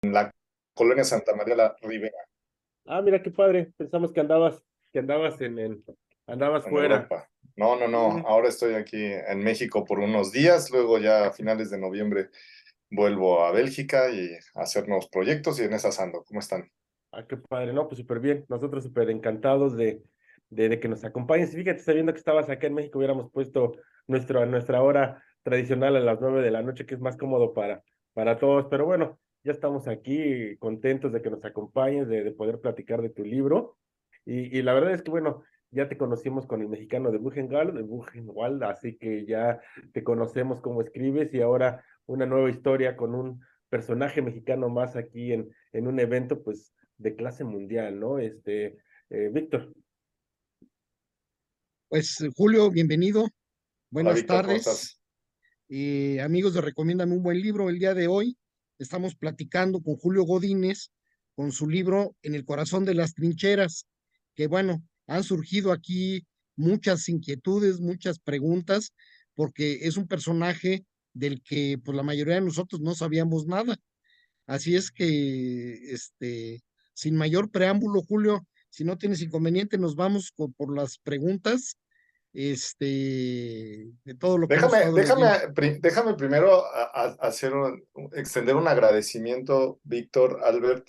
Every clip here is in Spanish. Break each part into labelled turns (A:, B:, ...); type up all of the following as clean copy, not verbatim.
A: en la colonia Santa María la Ribera,
B: Ah, mira qué padre. Pensamos andabas
A: en
B: fuera.
A: Europa. No, no, no,
B: Mm.
A: ahora estoy aquí en México por unos días, luego ya a finales de noviembre vuelvo a Bélgica y a hacer nuevos proyectos y en esas ando. ¿Cómo están?
B: Ah, qué padre. No, pues súper bien. Nosotros súper encantados de que nos acompañes. Y fíjate, sabiendo que estabas acá en México, hubiéramos puesto nuestra hora tradicional a las 9 de la noche, que es más cómodo para todos. Pero bueno, ya estamos aquí contentos de que nos acompañes, de poder platicar de tu libro. Y la verdad es que, bueno, ya te conocimos con el mexicano de Buchenwald, así que ya te conocemos cómo escribes y ahora una nueva historia con un personaje mexicano más aquí en un evento, pues de clase mundial, ¿no? Víctor.
C: Pues Julio, bienvenido,
A: Hola
C: buenas
A: Víctor, ¿cómo
C: tardes.
A: estás?
C: Amigos de Recomiéndame un buen libro, el día de hoy estamos platicando con Julio Godínez con su libro En el corazón de las trincheras, que bueno, han surgido aquí muchas inquietudes, muchas preguntas, porque es un personaje del que pues la mayoría de nosotros no sabíamos nada. Así es que, sin mayor preámbulo, Julio, si no tienes inconveniente, nos vamos por las preguntas de todo lo que hemos
A: Déjame,
C: estado
A: déjame,
C: leyendo.
A: déjame primero extender un agradecimiento, Víctor, Albert.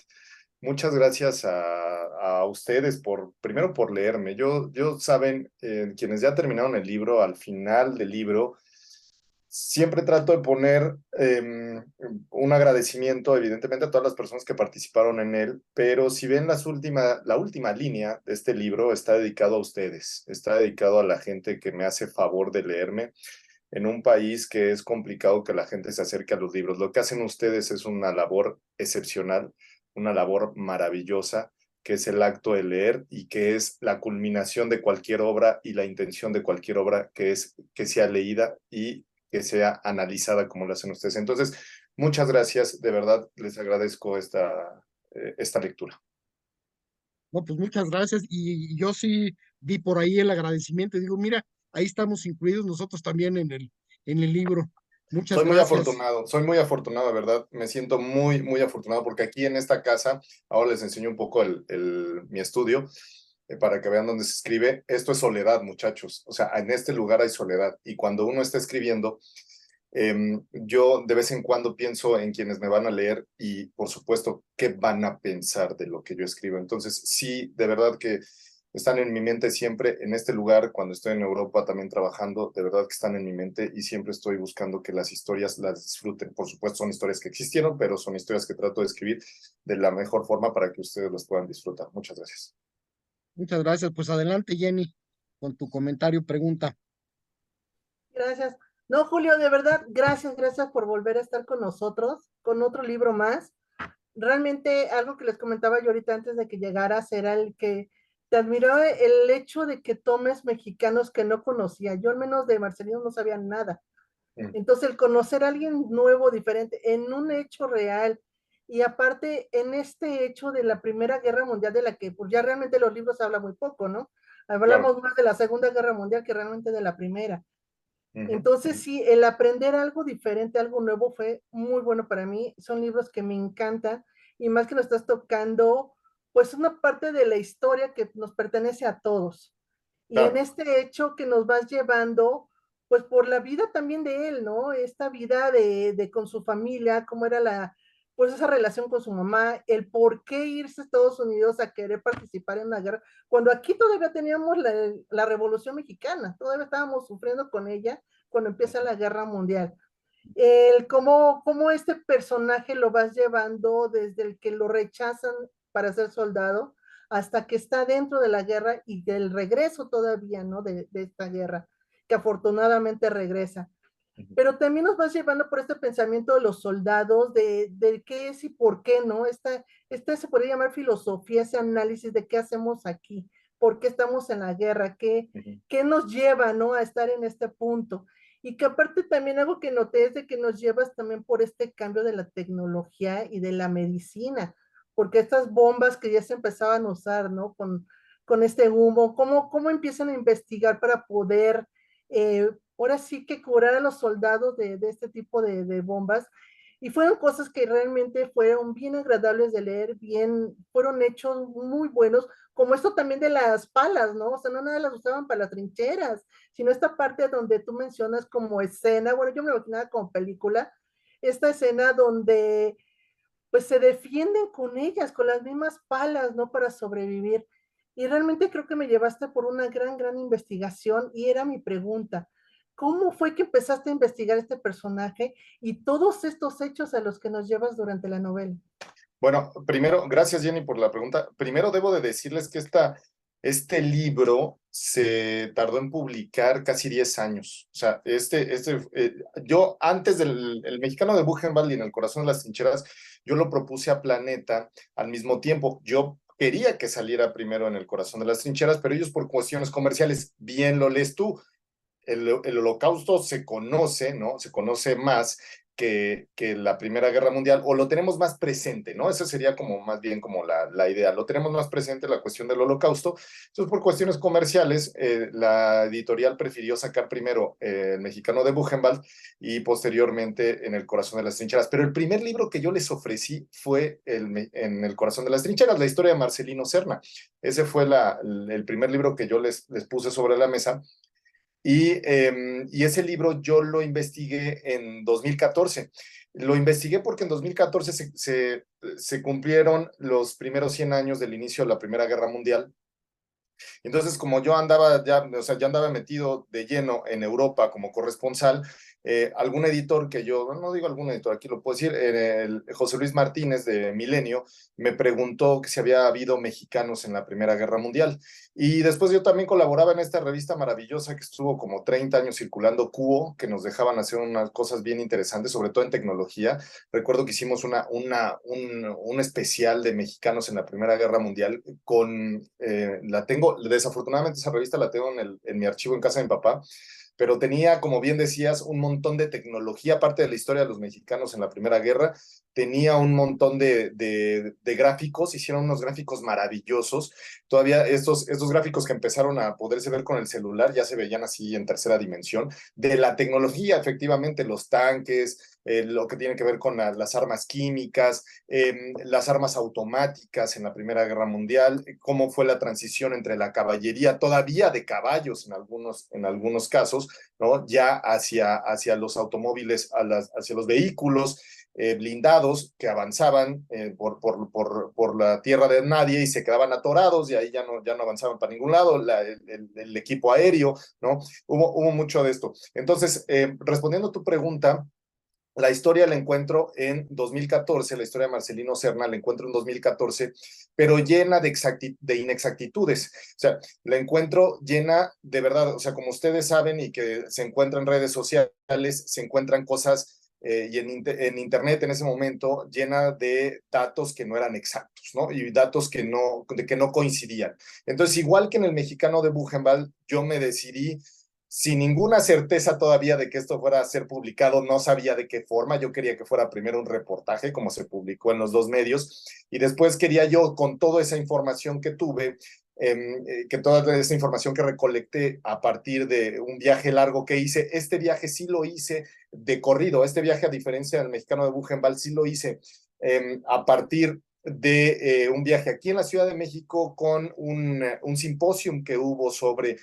A: Muchas gracias a ustedes primero por leerme. Saben, quienes ya terminaron el libro, al final del libro, siempre trato de poner un agradecimiento, evidentemente, a todas las personas que participaron en él, pero si ven la última línea de este libro está dedicado a ustedes, está dedicado a la gente que me hace favor de leerme en un país que es complicado que la gente se acerque a los libros. Lo que hacen ustedes es una labor excepcional, una labor maravillosa, que es el acto de leer y que es la culminación de cualquier obra y la intención de cualquier obra, que es que sea leída y que sea analizada como lo hacen ustedes. Entonces, muchas gracias, de verdad les agradezco esta lectura.
C: No, pues muchas gracias. Y yo sí vi por ahí el agradecimiento. Y digo, mira, ahí estamos incluidos nosotros también en el libro. Muchas gracias.
A: Soy muy afortunado, de verdad. Me siento muy, muy afortunado porque aquí en esta casa, ahora les enseño un poco mi estudio para que vean dónde se escribe. Esto es soledad, muchachos. O sea, en este lugar hay soledad. Y cuando uno está escribiendo, yo de vez en cuando pienso en quienes me van a leer y, por supuesto, qué van a pensar de lo que yo escribo. Entonces, sí, de verdad que están en mi mente siempre, en este lugar, cuando estoy en Europa también trabajando, de verdad que están en mi mente y siempre estoy buscando que las historias las disfruten. Por supuesto, son historias que existieron, pero son historias que trato de escribir de la mejor forma para que ustedes las puedan disfrutar. Muchas gracias.
C: Muchas gracias. Pues adelante, Jenny, con tu comentario, pregunta.
D: Gracias. No, Julio, de verdad, gracias por volver a estar con nosotros, con otro libro más. Realmente algo que les comentaba yo ahorita antes de que llegaras era el que te admiró el hecho de que tomes mexicanos que no conocía. Yo al menos de Marcelino no sabía nada.
A: Mm,
D: Entonces el conocer a alguien nuevo, diferente, en un hecho real y aparte en este hecho de la Primera Guerra Mundial de la que pues ya realmente los libros hablan muy poco, ¿no?
A: claro.
D: Hablamos más de la Segunda Guerra Mundial que realmente de la Primera.
A: Ujú.
D: Entonces, sí, el aprender algo diferente, algo nuevo fue muy bueno para mí. Son libros que me encantan y más que lo estás tocando, pues una parte de la historia que nos pertenece a todos. Y en
A: Claro,
D: este hecho que nos vas llevando, pues por la vida también de él, ¿no? Esta vida de con su familia, cómo era pues esa relación con su mamá, el por qué irse a Estados Unidos a querer participar en la guerra, cuando aquí todavía teníamos la Revolución Mexicana, todavía estábamos sufriendo con ella cuando empieza la Guerra Mundial. Cómo este personaje lo vas llevando desde el que lo rechazan para ser soldado hasta que está dentro de la guerra y del regreso todavía, ¿no? De esta guerra, que afortunadamente regresa. Pero también nos vas llevando por este pensamiento de los soldados, de qué es y por qué, ¿no? Esta se podría llamar filosofía, ese análisis de qué hacemos aquí, por qué estamos en la guerra,
A: ujú,
D: qué nos lleva, ¿no? A estar en este punto. Y que aparte también algo que noté es de que nos llevas también por este cambio de la tecnología y de la medicina, porque estas bombas que ya se empezaban a usar, ¿no? Con este humo, ¿cómo empiezan a investigar para poder ahora sí que curar a los soldados de este tipo de bombas Y fueron cosas que realmente fueron bien agradables de leer, fueron hechos muy buenos, como esto también de las palas, ¿no? O sea, no nada las usaban para las trincheras, sino esta parte donde tú mencionas como escena, bueno, yo me lo imaginaba como película, esta escena donde pues se defienden con ellas, con las mismas palas, ¿no? Para sobrevivir. Y realmente creo que me llevaste por una gran investigación y era mi pregunta. ¿Cómo fue que empezaste a investigar este personaje y todos estos hechos a los que nos llevas durante la novela?
A: Bueno, primero, gracias Jenny por la pregunta. Primero debo de decirles que este libro se tardó en publicar casi 10 años. O sea, yo antes del El Mexicano de Buchenwald y En el Corazón de las Trincheras, yo lo propuse a Planeta al mismo tiempo. Yo quería que saliera primero En el Corazón de las Trincheras, pero ellos por cuestiones comerciales, bien lo lees tú, el Holocausto se conoce, ¿no? Se conoce más que la Primera Guerra Mundial, o lo tenemos más presente, ¿no? Esa sería como más bien como la idea. Lo tenemos más presente la cuestión del Holocausto. Entonces, por cuestiones comerciales, la editorial prefirió sacar primero El Mexicano de Buchenwald y posteriormente En el Corazón de las Trincheras. Pero el primer libro que yo les ofrecí fue En el Corazón de las Trincheras, la historia de Marcelino Serna. Ese fue el primer libro que yo les puse sobre la mesa. Y ese libro yo lo investigué en 2014. Lo investigué porque en 2014 se cumplieron los primeros 100 años del inicio de la Primera Guerra Mundial. Entonces, como yo andaba ya, o sea, ya andaba metido de lleno en Europa como corresponsal, algún editor que yo, no digo algún editor, aquí lo puedo decir, José Luis Martínez de Milenio, me preguntó que si había habido mexicanos en la Primera Guerra Mundial. Y después yo también colaboraba en esta revista maravillosa que estuvo como 30 años circulando, Cubo, que nos dejaban hacer unas cosas bien interesantes, sobre todo en tecnología. Recuerdo que hicimos un especial de mexicanos en la Primera Guerra Mundial la tengo, desafortunadamente esa revista la tengo en mi archivo en casa de mi papá, pero tenía, como bien decías, un montón de tecnología, aparte de la historia de los mexicanos en la Primera Guerra, tenía un montón de gráficos, hicieron unos gráficos maravillosos. Todavía estos gráficos que empezaron a poderse ver con el celular ya se veían así en tercera dimensión, de la tecnología, efectivamente, los tanques, lo que tiene que ver con las armas químicas, las armas automáticas en la Primera Guerra Mundial, cómo fue la transición entre la caballería, todavía de caballos en algunos casos, ¿no? Ya hacia los automóviles, hacia los vehículos blindados que avanzaban por la tierra de nadie y se quedaban atorados y ahí ya no avanzaban para ningún lado, el equipo aéreo, ¿no? Hubo mucho de esto. Entonces, respondiendo a tu pregunta, la historia la encuentro en 2014, la historia de Marcelino Serna la encuentro en 2014, pero llena de inexactitudes. O sea, la encuentro llena de verdad, o sea, como ustedes saben y que se encuentran en redes sociales, se encuentran cosas y en Internet en ese momento llena de datos que no eran exactos, ¿no? Y datos que no coincidían. Entonces, igual que en el Mexicano de Buchenwald, yo me decidí sin ninguna certeza todavía de que esto fuera a ser publicado, no sabía de qué forma, yo quería que fuera primero un reportaje, como se publicó en los dos medios, y después quería yo, con toda esa información que tuve, que toda esa información que recolecté a partir de un viaje largo que hice, este viaje sí lo hice de corrido, este viaje a diferencia del Mexicano de Buchenwald sí lo hice a partir de un viaje aquí en la Ciudad de México con un simposium que hubo sobre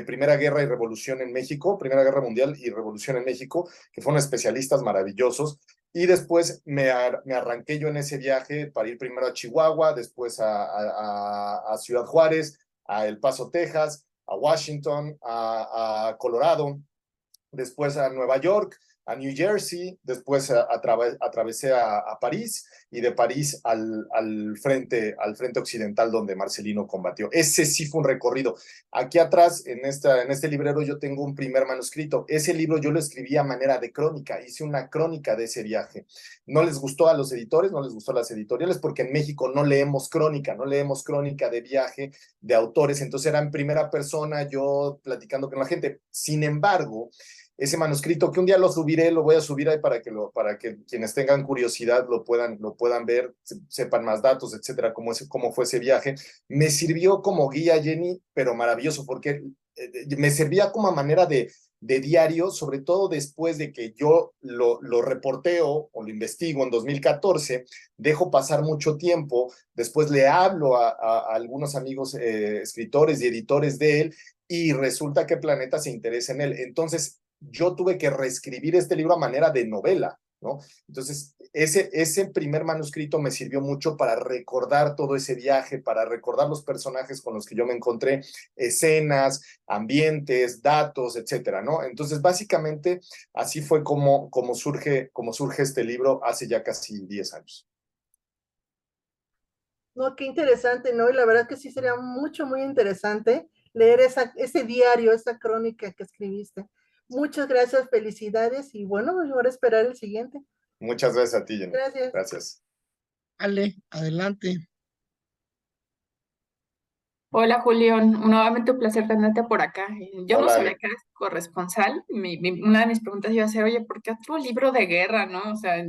A: Primera Guerra y Revolución en México, Primera Guerra Mundial y Revolución en México, que fueron especialistas maravillosos. Y después me arranqué yo en ese viaje para ir primero a Chihuahua, después a Ciudad Juárez, a El Paso, Texas, a Washington, a Colorado, después a Nueva York, a New Jersey, después atravesé a París y de París al frente occidental donde Marcelino combatió. Ese sí fue un recorrido. Aquí atrás, en este librero, yo tengo un primer manuscrito. Ese libro yo lo escribí a manera de crónica, hice una crónica de ese viaje. No les gustó a los editores, no les gustó a las editoriales, porque en México no leemos crónica de viaje de autores, entonces era en primera persona, yo platicando con la gente. Sin embargo, ese manuscrito que un día lo subiré, lo voy a subir ahí para que quienes tengan curiosidad lo puedan ver, sepan más datos, etcétera, cómo fue ese viaje. Me sirvió como guía, Jenny, pero maravilloso, porque me servía como manera de de diario, sobre todo después de que yo lo reporteo o lo investigo en 2014, dejo pasar mucho tiempo, después le hablo a algunos amigos escritores y editores de él, y resulta que Planeta se interesa en él. Entonces, yo tuve que reescribir este libro a manera de novela, ¿no? Entonces, ese primer manuscrito me sirvió mucho para recordar todo ese viaje, para recordar los personajes con los que yo me encontré, escenas, ambientes, datos, etcétera, ¿no? Entonces, básicamente, así fue como surge este libro hace ya casi 10 años.
D: No, qué interesante, ¿no? Y la verdad que sí sería muy interesante leer ese diario, esa crónica que escribiste. Muchas gracias, felicidades y bueno, ahora esperar el siguiente.
A: Muchas gracias a ti, Jenny.
D: Gracias.
A: Gracias.
C: Ale, adelante.
E: Hola Julio, nuevamente un placer tenerte por acá. Yo no
A: Hola,
E: sabía
A: Ale.
E: que eras corresponsal. Una de mis preguntas iba a ser, oye, ¿por qué otro libro de guerra, no? O sea,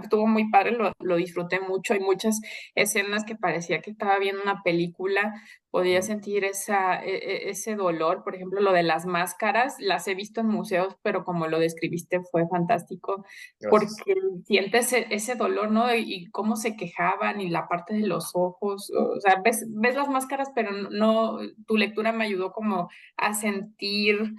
E: estuvo muy padre, lo disfruté mucho. Hay muchas escenas que parecía que estaba viendo una película, podía sentir ese dolor. Por ejemplo, lo de las máscaras, las he visto en museos, pero como lo describiste fue fantástico,
A: Gracias.
E: porque sientes ese dolor, ¿no? Y cómo se quejaban y la parte de los ojos, o sea, ves las máscaras, pero no, tu lectura me ayudó como a sentir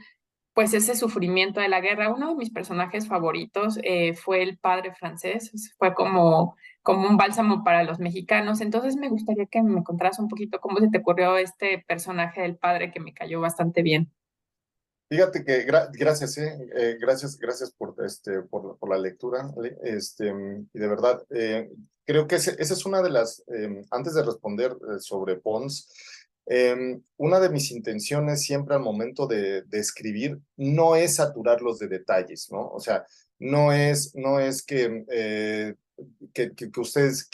E: pues ese sufrimiento de la guerra. Uno de mis personajes favoritos fue el padre francés, fue como un bálsamo para los mexicanos. Entonces me gustaría que me contaras un poquito cómo se te ocurrió este personaje del padre que me cayó bastante bien.
A: Fíjate que gracias, gracias por la lectura, Ale. Y de verdad, creo que esa es una de las, antes de responder sobre Pons, una de mis intenciones siempre al momento de escribir no es saturarlos de detalles, ¿no? O sea, no es que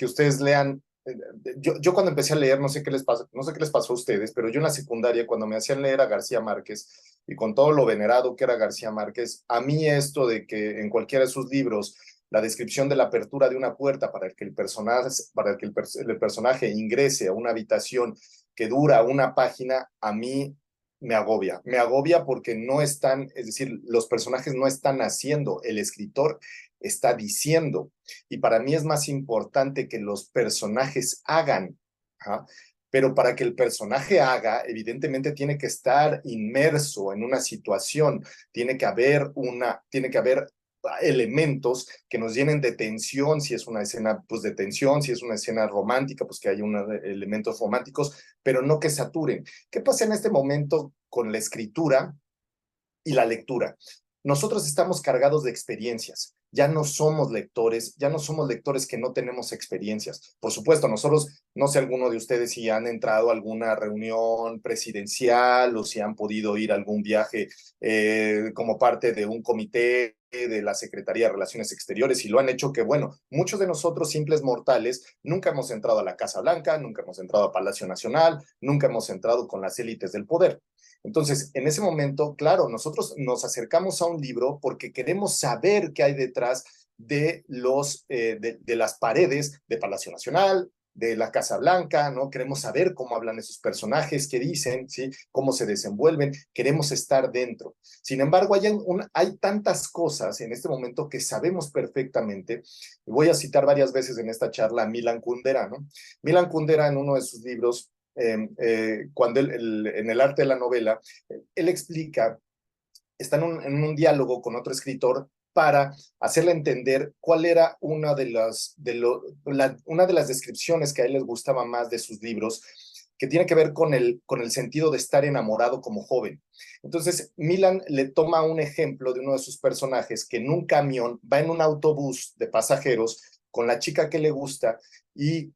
A: ustedes lean. Yo cuando empecé a leer, no sé qué les pasó a ustedes, pero yo en la secundaria, cuando me hacían leer a García Márquez, y con todo lo venerado que era García Márquez, a mí esto de que en cualquiera de sus libros la descripción de la apertura de una puerta para que el personaje ingrese a una habitación que dura una página, a mí me agobia porque no están, es decir, los personajes no están haciendo, el escritor está diciendo, y para mí es más importante que los personajes hagan. ¿Ah? Pero para que el personaje haga, evidentemente tiene que estar inmerso en una situación, tiene que haber elementos que nos llenen de tensión, si es una escena pues de tensión, si es una escena romántica, pues que haya elementos románticos, pero no que saturen. ¿Qué pasa en este momento con la escritura y la lectura? Nosotros estamos cargados de experiencias. Ya no somos lectores que no tenemos experiencias. Por supuesto, nosotros, no sé alguno de ustedes si han entrado a alguna reunión presidencial o si han podido ir a algún viaje como parte de un comité de la Secretaría de Relaciones Exteriores y lo han hecho que, bueno, muchos de nosotros simples mortales nunca hemos entrado a la Casa Blanca, nunca hemos entrado a Palacio Nacional, nunca hemos entrado con las élites del poder. Entonces, en ese momento, claro, nosotros nos acercamos a un libro porque queremos saber qué hay detrás de las paredes de Palacio Nacional, de la Casa Blanca, ¿no? Queremos saber cómo hablan esos personajes, qué dicen, ¿sí? Cómo se desenvuelven, queremos estar dentro. Sin embargo, hay tantas cosas en este momento que sabemos perfectamente. Voy a citar varias veces en esta charla a Milan Kundera, ¿no? Milan Kundera en uno de sus libros, cuando en el arte de la novela, él explica, está en un diálogo con otro escritor para hacerle entender cuál era una de las descripciones que a él les gustaba más de sus libros, que tiene que ver con el sentido de estar enamorado como joven. Entonces, Milan le toma un ejemplo de uno de sus personajes que en un camión va en un autobús de pasajeros con la chica que le gusta y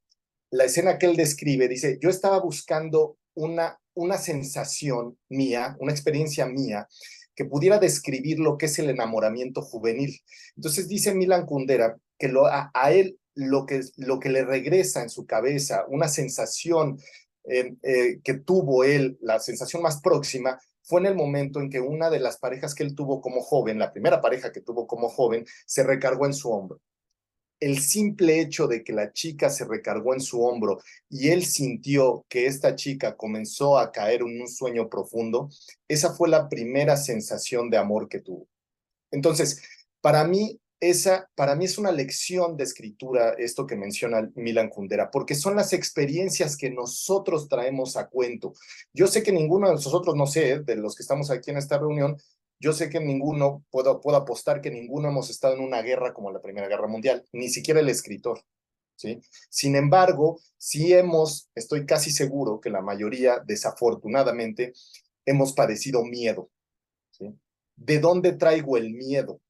A: la escena que él describe, dice, yo estaba buscando una sensación mía, una experiencia mía, que pudiera describir lo que es el enamoramiento juvenil. Entonces dice Milan Kundera que a él lo que le regresa en su cabeza, una sensación que tuvo él, la sensación más próxima, fue en el momento en que una de las parejas que él tuvo como joven, la primera pareja que tuvo como joven, se recargó en su hombro. el simple hecho de que la chica se recargó en su hombro y él sintió que esta chica comenzó a caer en un sueño profundo, esa fue la primera sensación de amor que tuvo. Entonces, para mí es una lección de escritura esto que menciona Milan Kundera, porque son las experiencias que nosotros traemos a cuento. Yo sé que ninguno de nosotros, no sé, de los que estamos aquí en esta reunión, yo sé que ninguno, puedo apostar que ninguno hemos estado en una guerra como la Primera Guerra Mundial, ni siquiera el escritor, ¿sí? Sin embargo, estoy casi seguro que la mayoría, desafortunadamente, hemos padecido miedo, ¿sí? ¿De dónde traigo el miedo?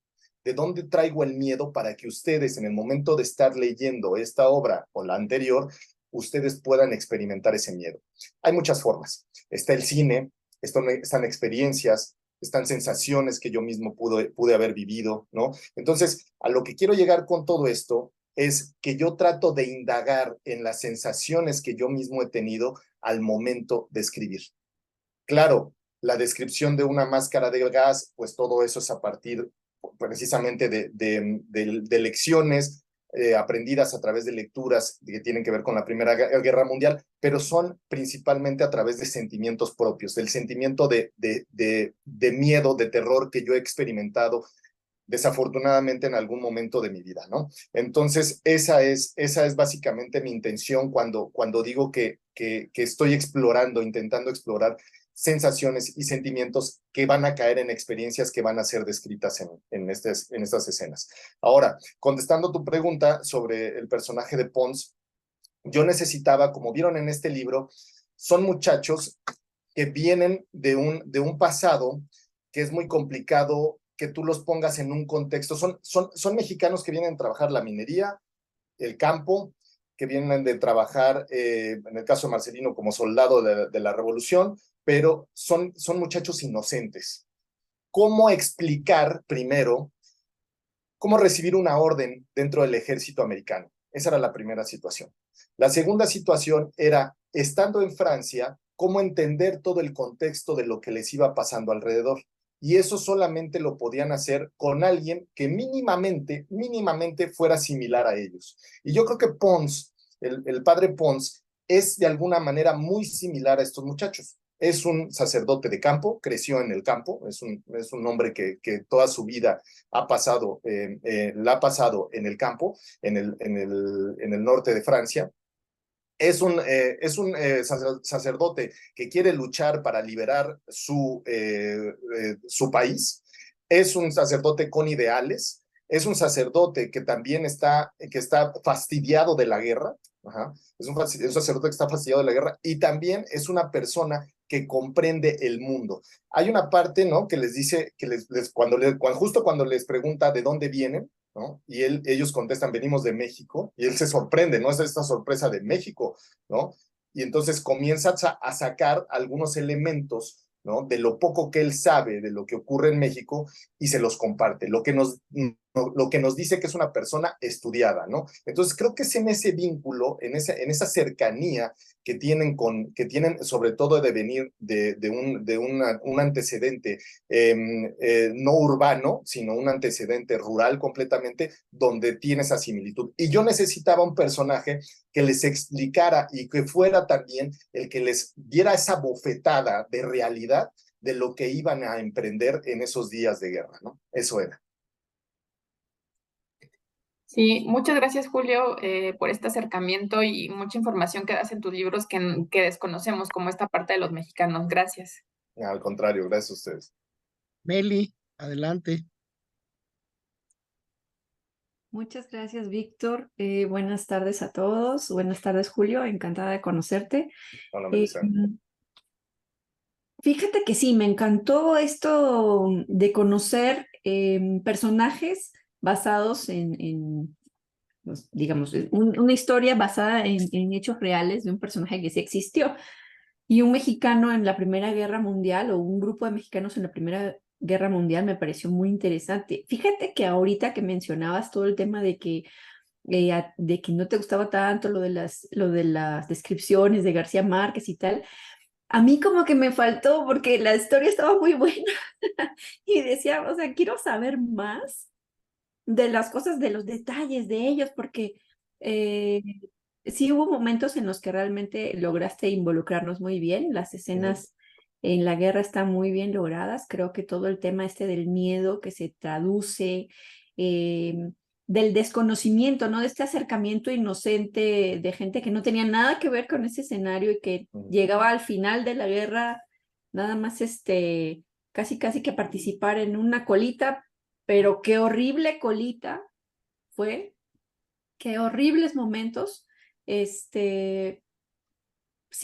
A: ¿De dónde traigo el miedo para que ustedes, en el momento de estar leyendo esta obra o la anterior, ustedes puedan experimentar ese miedo? Hay muchas formas. Está el cine, están experiencias, están sensaciones que yo mismo pude haber vivido, ¿no? Entonces, a lo que quiero llegar con todo esto es que yo trato de indagar en las sensaciones que yo mismo he tenido al momento de escribir. Claro, la descripción de una máscara de gas, pues todo eso es a partir precisamente de lecciones aprendidas a través de lecturas que tienen que ver con la Primera Guerra Mundial, pero son principalmente a través de sentimientos propios, del sentimiento de miedo, de terror que yo he experimentado desafortunadamente en algún momento de mi vida, ¿no? Entonces, esa es básicamente mi intención cuando digo que estoy explorando, intentando explorar sensaciones y sentimientos que van a caer en experiencias que van a ser descritas en estas escenas. Ahora, contestando tu pregunta sobre el personaje de Pons, yo necesitaba, como vieron en este libro, son muchachos que vienen de un pasado que es muy complicado que tú los pongas en un contexto. Son mexicanos que vienen a trabajar la minería, el campo, que vienen de trabajar, en el caso de Marcelino, como soldado de la revolución, pero son muchachos inocentes. ¿Cómo explicar primero cómo recibir una orden dentro del ejército americano? Esa era la primera situación. La segunda situación era, estando en Francia, cómo entender todo el contexto de lo que les iba pasando alrededor. Y eso solamente lo podían hacer con alguien que mínimamente fuera similar a ellos. Y yo creo que Pons, el padre Pons, es de alguna manera muy similar a estos muchachos. Es un sacerdote de campo, creció en el campo, es un hombre que toda su vida la ha pasado en el campo, en el norte de Francia. Es un sacerdote que quiere luchar para liberar su país. Es un sacerdote con ideales. Es un sacerdote que también está fastidiado de la guerra. Ajá. Es un sacerdote que está fastidiado de la guerra y también es una persona que comprende el mundo. Hay una parte, ¿no?, que les dice, que justo cuando les pregunta de dónde vienen, ¿no? Y ellos contestan, venimos de México, y él se sorprende, ¿no? Es esta sorpresa de México, ¿no? Y entonces comienza a sacar algunos elementos, ¿no?, de lo poco que él sabe de lo que ocurre en México y se los comparte, lo que nos dice que es una persona estudiada, ¿no? Entonces creo que es en ese vínculo, en esa cercanía que tienen sobre todo de venir de un antecedente no urbano, sino un antecedente rural completamente, donde tiene esa similitud. Y yo necesitaba un personaje que les explicara y que fuera también el que les diera esa bofetada de realidad de lo que iban a emprender en esos días de guerra, ¿no? Eso era.
E: Sí, muchas gracias, Julio, por este acercamiento y mucha información que das en tus libros que desconocemos, como esta parte de los mexicanos. Gracias.
A: Al contrario, gracias a ustedes.
C: Meli, adelante.
F: Muchas gracias, Víctor. Buenas tardes a todos. Buenas tardes, Julio. Encantada de conocerte.
A: Hola, Melissa.
F: Fíjate que sí, me encantó esto de conocer personajes basados pues, digamos, una historia basada en hechos reales de un personaje que sí existió. Y un mexicano en la Primera Guerra Mundial o un grupo de mexicanos en la Primera Guerra Mundial me pareció muy interesante. Fíjate que ahorita que mencionabas todo el tema de que no te gustaba tanto lo de las descripciones de García Márquez y tal, a mí como que me faltó porque la historia estaba muy buena y decía, o sea, quiero saber más de las cosas, de los detalles de ellos, porque sí hubo momentos en los que realmente lograste involucrarnos muy bien. Las escenas en la guerra están muy bien logradas. Creo que todo el tema del miedo que se traduce, del desconocimiento, ¿no? De este acercamiento inocente de gente que no tenía nada que ver con ese escenario y que llegaba al final de la guerra nada más casi que participar en una colita, pero qué horrible colita fue, qué horribles momentos, sí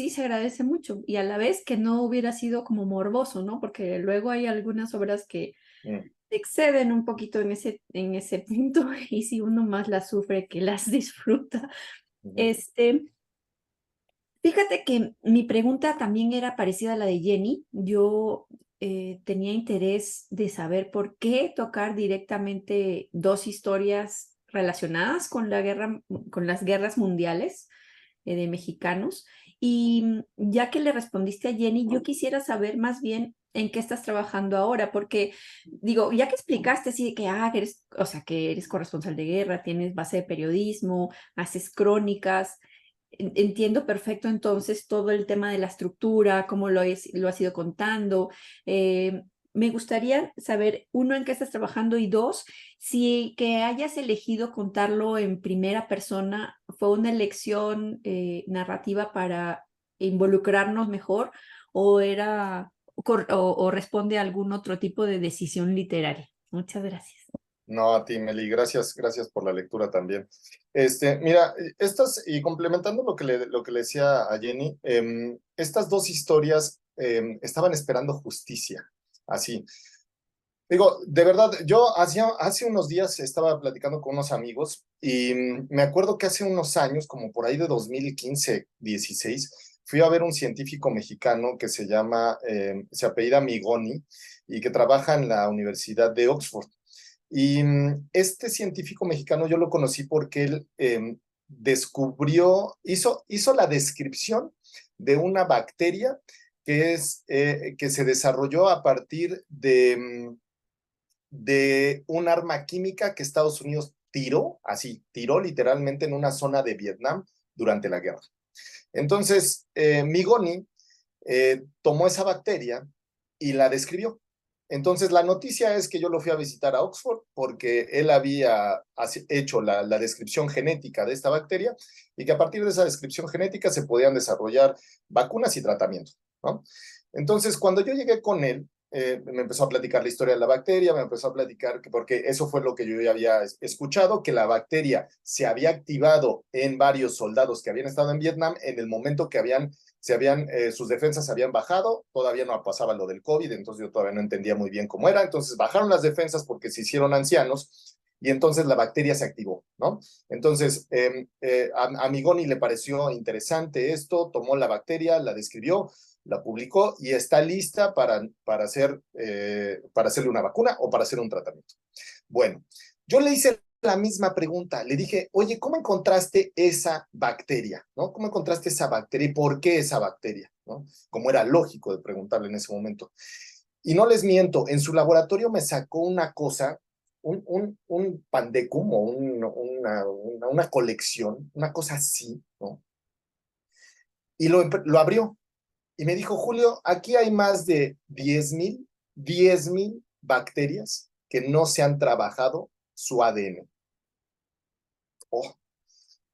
F: se agradece mucho y a la vez que no hubiera sido como morboso, ¿no? Porque luego hay algunas obras que exceden un poquito en ese punto y si uno más las sufre que las disfruta. Fíjate que mi pregunta también era parecida a la de Jenny. Yo tenía interés de saber por qué tocar directamente dos historias relacionadas con con las guerras mundiales de mexicanos. Y ya que le respondiste a Jenny, yo quisiera saber más bien en qué estás trabajando ahora, porque digo, ya que explicaste así de que, o sea, que eres corresponsal de guerra, tienes base de periodismo, haces crónicas. Entiendo perfecto entonces todo el tema de la estructura, cómo lo has ido contando. Me gustaría saber, uno, en qué estás trabajando y dos, si que hayas elegido contarlo en primera persona fue una elección narrativa para involucrarnos mejor o o responde a algún otro tipo de decisión literaria. Muchas gracias.
A: No, a ti, Meli, gracias por la lectura también. Mira, y complementando lo que le decía a Jenny, estas dos historias estaban esperando justicia, así. Digo, de verdad, yo hace unos días estaba platicando con unos amigos y me acuerdo que hace unos años, como por ahí de 2015, 16, fui a ver un científico mexicano que se apellida Migoni y que trabaja en la Universidad de Oxford. Y este científico mexicano yo lo conocí porque él hizo la descripción de una bacteria que se desarrolló a partir de un arma química que Estados Unidos tiró literalmente en una zona de Vietnam durante la guerra. Entonces, Migoni tomó esa bacteria y la describió. Entonces, la noticia es que yo lo fui a visitar a Oxford porque él había hecho la descripción genética de esta bacteria y que a partir de esa descripción genética se podían desarrollar vacunas y tratamientos, ¿no? Entonces, cuando yo llegué con él, me empezó a platicar la historia de la bacteria, me empezó a platicar porque eso fue lo que yo ya había escuchado, que la bacteria se había activado en varios soldados que habían estado en Vietnam en el momento que sus defensas se habían bajado, todavía no pasaba lo del COVID, entonces yo todavía no entendía muy bien cómo era, entonces bajaron las defensas porque se hicieron ancianos y entonces la bacteria se activó, ¿no? Entonces, a Migoni le pareció interesante esto, tomó la bacteria, la describió, la publicó y está lista para hacerle una vacuna o para hacer un tratamiento. Bueno, yo le hice la misma pregunta, le dije, oye, ¿cómo encontraste esa bacteria? ¿No? ¿Cómo encontraste esa bacteria y por qué esa bacteria? ¿No? Como era lógico de preguntarle en ese momento. Y no les miento, en su laboratorio me sacó una cosa, un pandecum o una colección, una cosa así, ¿no? Y lo abrió. Y me dijo, Julio, aquí hay más de 10,000 bacterias que no se han trabajado su ADN. Oh,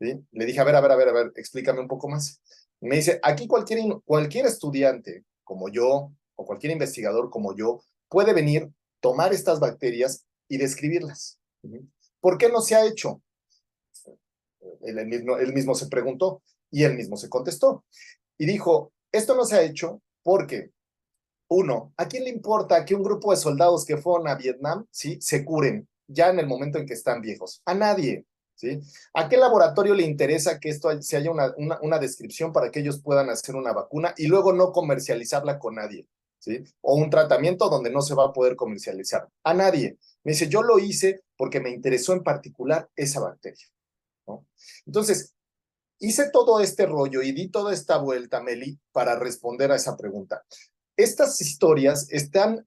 A: ¿sí? Le dije, a ver, explícame un poco más. Y me dice, aquí cualquier estudiante como yo, o cualquier investigador como yo, puede venir, tomar estas bacterias y describirlas. ¿Por qué no se ha hecho? Él mismo se preguntó y él mismo se contestó. Y dijo, esto no se ha hecho porque, uno, ¿a quién le importa que un grupo de soldados que fueron a Vietnam, ¿sí?, se curen ya en el momento en que están viejos? A nadie, ¿sí? ¿A qué laboratorio le interesa que se haya una descripción para que ellos puedan hacer una vacuna y luego no comercializarla con nadie, ¿sí? O un tratamiento donde no se va a poder comercializar. A nadie. Me dice, yo lo hice porque me interesó en particular esa bacteria, ¿no? Entonces, hice todo este rollo y di toda esta vuelta, Meli, para responder a esa pregunta. Estas historias estaban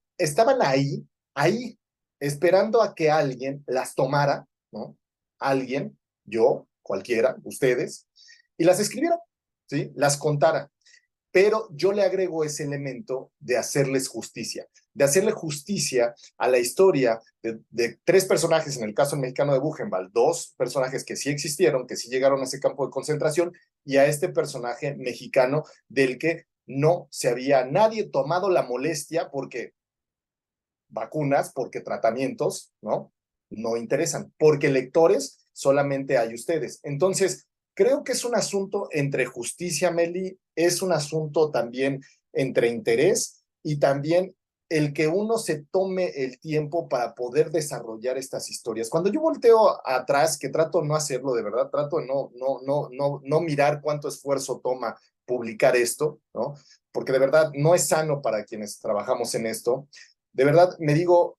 A: ahí, esperando a que alguien las tomara, ¿no? Alguien, yo, cualquiera, ustedes, y las escribiera, ¿sí? Las contara. Pero yo le agrego ese elemento de hacerles justicia, de hacerle justicia a la historia de tres personajes, en el caso mexicano de Buchenwald, dos personajes que sí existieron, que sí llegaron a ese campo de concentración, y a este personaje mexicano del que no se había nadie tomado la molestia porque vacunas, porque tratamientos, ¿no? No interesan, porque lectores solamente hay ustedes. Entonces, creo que es un asunto entre justicia, Meli, es un asunto también entre interés y también el que uno se tome el tiempo para poder desarrollar estas historias. Cuando yo volteo atrás, que trato de no hacerlo de verdad, trato de no mirar cuánto esfuerzo toma publicar esto, ¿no? Porque de verdad no es sano para quienes trabajamos en esto. De verdad me digo,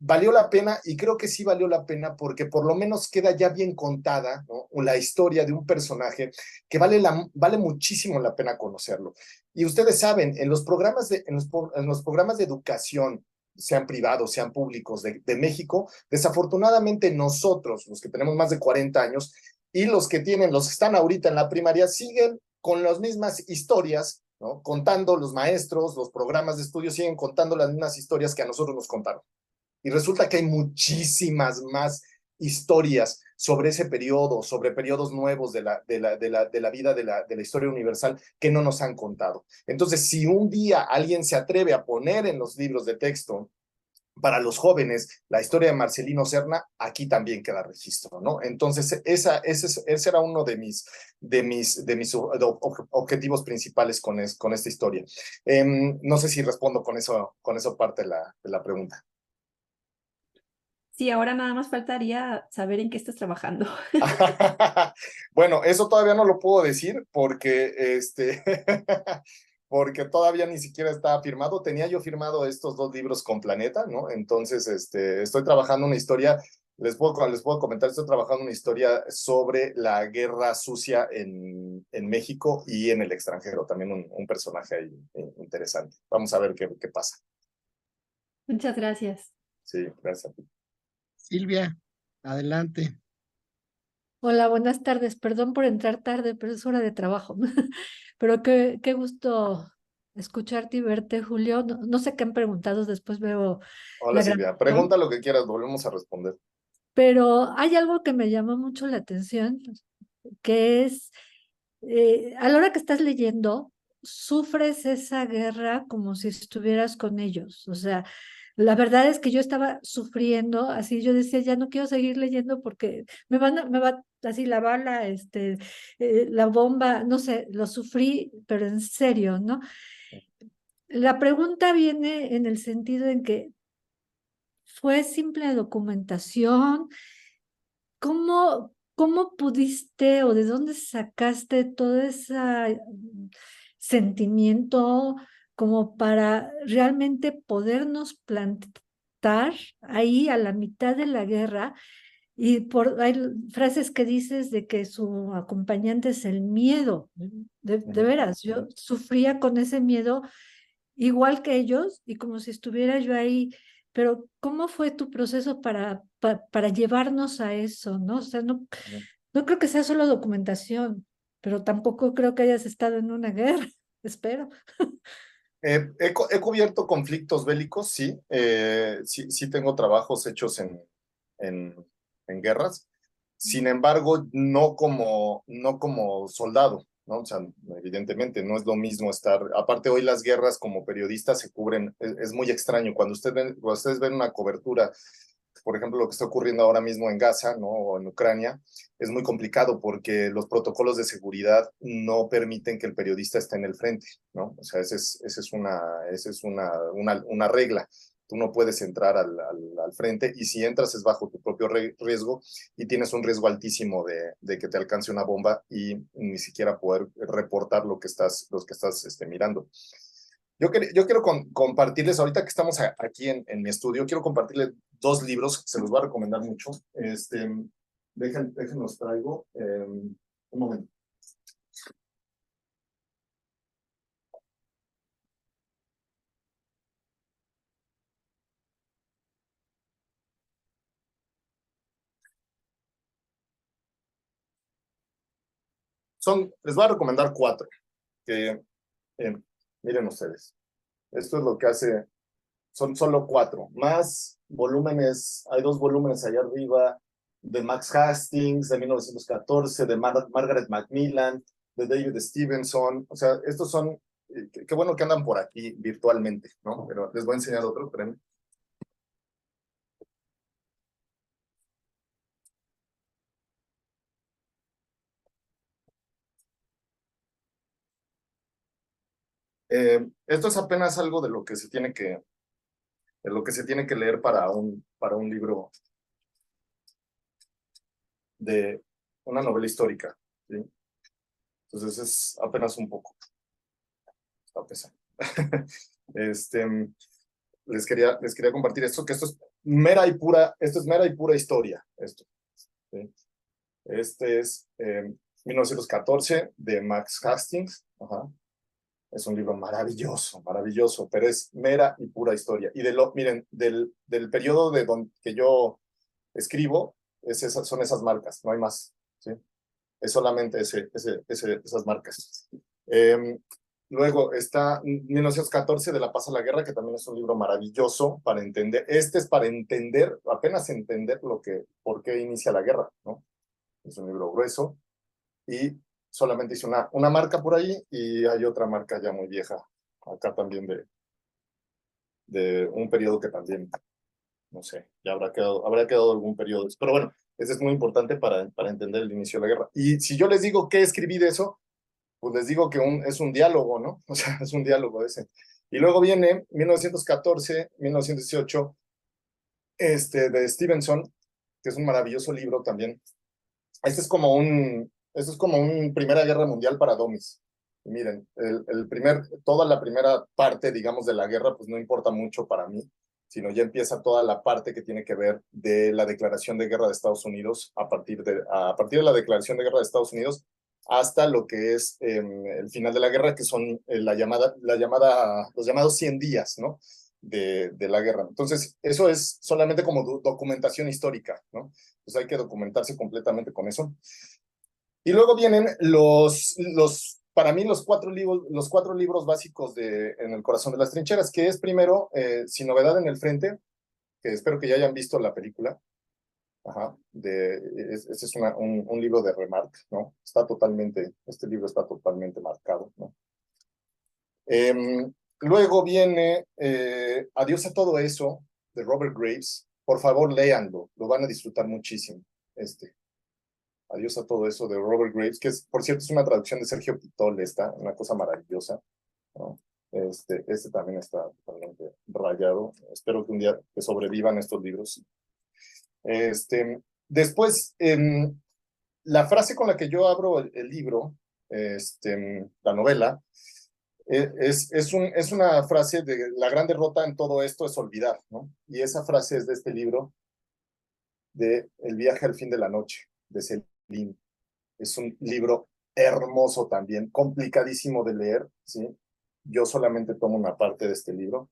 A: valió la pena y creo que sí valió la pena porque por lo menos queda ya bien contada, ¿no? La historia de un personaje que vale muchísimo la pena conocerlo. Y ustedes saben, en los programas en los programas de educación, sean privados, sean públicos de México, desafortunadamente nosotros, los que tenemos más de 40 años y los que están ahorita en la primaria, siguen con las mismas historias, ¿no? Contando los maestros, los programas de estudio siguen contando las mismas historias que a nosotros nos contaron. Y resulta que hay muchísimas más historias sobre ese periodo, sobre periodos nuevos de la vida de la historia universal que no nos han contado. Entonces, si un día alguien se atreve a poner en los libros de texto para los jóvenes la historia de Marcelino Serna, aquí también queda registro, ¿no? Entonces, ese era uno de mis objetivos principales con esta historia. No sé si respondo con eso parte de la pregunta.
F: Sí, ahora nada más faltaría saber en qué estás trabajando.
A: Bueno, eso todavía no lo puedo decir porque porque todavía ni siquiera está firmado. Tenía yo firmado estos dos libros con Planeta, ¿no? Entonces, estoy trabajando una historia, les puedo comentar, estoy trabajando una historia sobre la guerra sucia en México y en el extranjero, también un personaje ahí interesante. Vamos a ver qué pasa.
F: Muchas gracias.
A: Sí, gracias a ti.
C: Silvia, adelante.
G: Hola, buenas tardes. Perdón por entrar tarde, pero es hora de trabajo. Pero qué gusto escucharte y verte, Julio. No sé qué han preguntado, después veo
A: Hola
G: la
A: Silvia,
G: grabación,
A: pregunta lo que quieras, volvemos a responder.
G: pero hay algo que me llamó mucho la atención, que es, a la hora que estás leyendo, sufres esa guerra como si estuvieras con ellos. O sea, la verdad es que yo estaba sufriendo, así yo decía, ya no quiero seguir leyendo porque me va así la bala, la bomba, no sé, lo sufrí, pero en serio, ¿no? La pregunta viene en el sentido en que fue simple documentación. ¿Cómo pudiste o de dónde sacaste todo ese sentimiento como para realmente podernos plantar ahí a la mitad de la guerra? Y hay frases que dices de que su acompañante es el miedo. De veras, yo sufría con ese miedo igual que ellos y como si estuviera yo ahí. Pero ¿cómo fue tu proceso para llevarnos a eso, ¿no? O sea, no creo que sea solo documentación, pero tampoco creo que hayas estado en una guerra, espero.
A: He cubierto conflictos bélicos, sí. Sí tengo trabajos hechos en, en guerras. Sin embargo, no como soldado, ¿no? O sea, evidentemente no es lo mismo estar. Aparte, hoy las guerras como periodistas se cubren. Es muy extraño. Cuando ustedes ven una cobertura, por ejemplo, lo que está ocurriendo ahora mismo en Gaza, ¿no? O en Ucrania, es muy complicado porque los protocolos de seguridad no permiten que el periodista esté en el frente, ¿no? O sea, esa es una regla. Tú no puedes entrar al frente y si entras es bajo tu propio riesgo y tienes un riesgo altísimo de que te alcance una bomba y ni siquiera poder reportar lo que estás mirando. Yo quiero compartirles, ahorita que estamos aquí en mi estudio, quiero compartirles dos libros, se los voy a recomendar mucho. Déjenlos traigo. Un momento. Les voy a recomendar 4, que miren ustedes. Esto es lo que hace, son solo 4, más volúmenes, hay 2 volúmenes allá arriba, de Max Hastings, de 1914, de Margaret Macmillan, de David Stevenson, o sea, estos son, qué bueno que andan por aquí virtualmente, ¿no? Pero les voy a enseñar otro, espérenme. Esto es apenas algo de lo que se tiene que leer para un libro de una novela histórica, ¿sí? Entonces es apenas un poco. Está pesado. Les quería compartir esto, que esto es mera y pura historia, esto, ¿sí? Este es 1914 de Max Hastings. Ajá. Es un libro maravilloso, maravilloso, pero es mera y pura historia. Y miren, del periodo que yo escribo, son esas marcas, no hay más, ¿sí? Es solamente esas marcas. Luego está 1914 de La Paz a la Guerra, que también es un libro maravilloso para entender. Este es para entender, apenas entender por qué inicia la guerra, ¿no? Es un libro grueso. Y solamente hice una marca por ahí, y hay otra marca ya muy vieja, acá también de un periodo que también, no sé, ya habrá quedado algún periodo. Pero bueno, ese es muy importante para entender el inicio de la guerra. Y si yo les digo qué escribí de eso, pues les digo que es un diálogo, ¿no? O sea, es un diálogo ese. Y luego viene 1914, 1918, de Stevenson, que es un maravilloso libro también. Este es como un Primera Guerra Mundial para domis. Y miren, toda la primera parte, digamos, de la guerra, pues no importa mucho para mí, sino ya empieza toda la parte que tiene que ver de la declaración de guerra de Estados Unidos, a partir de la declaración de guerra de Estados Unidos hasta lo que es el final de la guerra, que son los llamados 100 días, ¿no? De la guerra. Entonces, eso es solamente como documentación histórica, ¿no? Pues hay que documentarse completamente con eso. Y luego vienen para mí los 4 libros básicos En el corazón de las trincheras, que es primero Sin novedad en el frente, que espero que ya hayan visto la película. Ajá, este es un libro de Remarque, ¿no? Este libro está totalmente marcado, ¿no? Luego viene Adiós a todo eso, de Robert Graves. Por favor, léanlo, lo van a disfrutar muchísimo. Adiós a todo eso, de Robert Graves, que por cierto, es una traducción de Sergio Pitol, una cosa maravillosa, ¿no? Este también está totalmente rayado. Espero que un día que sobrevivan estos libros. Después, la frase con la que yo abro el libro, la novela, es una frase de la gran derrota en todo esto es olvidar, ¿no? Y esa frase es de este libro, de El viaje al fin de la noche, de Celine. Es un libro hermoso también, complicadísimo de leer, ¿sí? Yo solamente tomo una parte de este libro.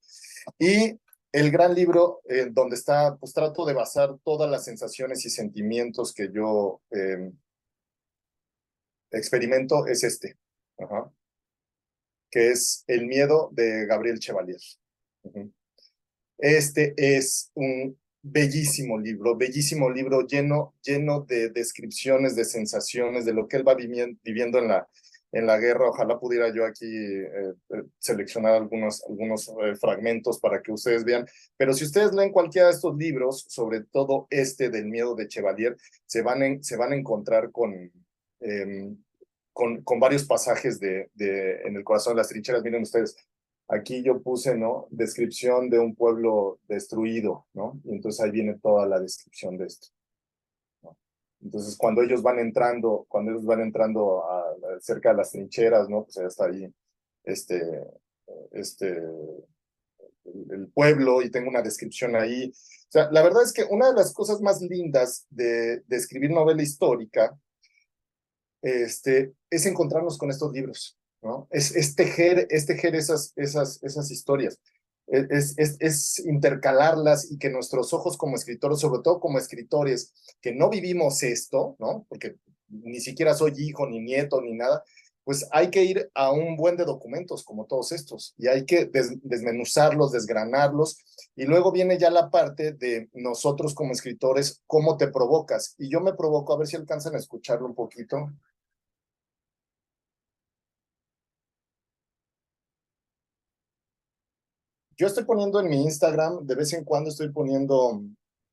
A: Y el gran libro donde pues trato de basar todas las sensaciones y sentimientos que yo experimento, es ajá, que es El miedo, de Gabriel Chevalier. Este es un bellísimo libro lleno de descripciones, de sensaciones, de lo que él va viviendo en la guerra. Ojalá pudiera yo aquí seleccionar algunos fragmentos para que ustedes vean. Pero si ustedes leen cualquiera de estos libros, sobre todo del miedo de Chevalier, se van a encontrar con varios pasajes en el corazón de las trincheras. Miren ustedes, aquí yo puse, ¿no? Descripción de un pueblo destruido, ¿no? Y entonces ahí viene toda la descripción de esto, ¿no? Entonces cuando ellos van entrando cerca de las trincheras, ¿no? Pues ya está ahí el pueblo, y tengo una descripción ahí. O sea, la verdad es que una de las cosas más lindas de escribir novela histórica es encontrarnos con estos libros, ¿no? Es tejer esas historias, es intercalarlas, y que nuestros ojos como escritores, sobre todo como escritores que no vivimos esto, ¿no? Porque ni siquiera soy hijo, ni nieto, ni nada, pues hay que ir a un buen de documentos como todos estos y hay que desmenuzarlos, desgranarlos y luego viene ya la parte de nosotros como escritores, cómo te provocas. Y yo me provoco, a ver si alcanzan a escucharlo un poquito. Yo estoy poniendo en mi Instagram, de vez en cuando estoy poniendo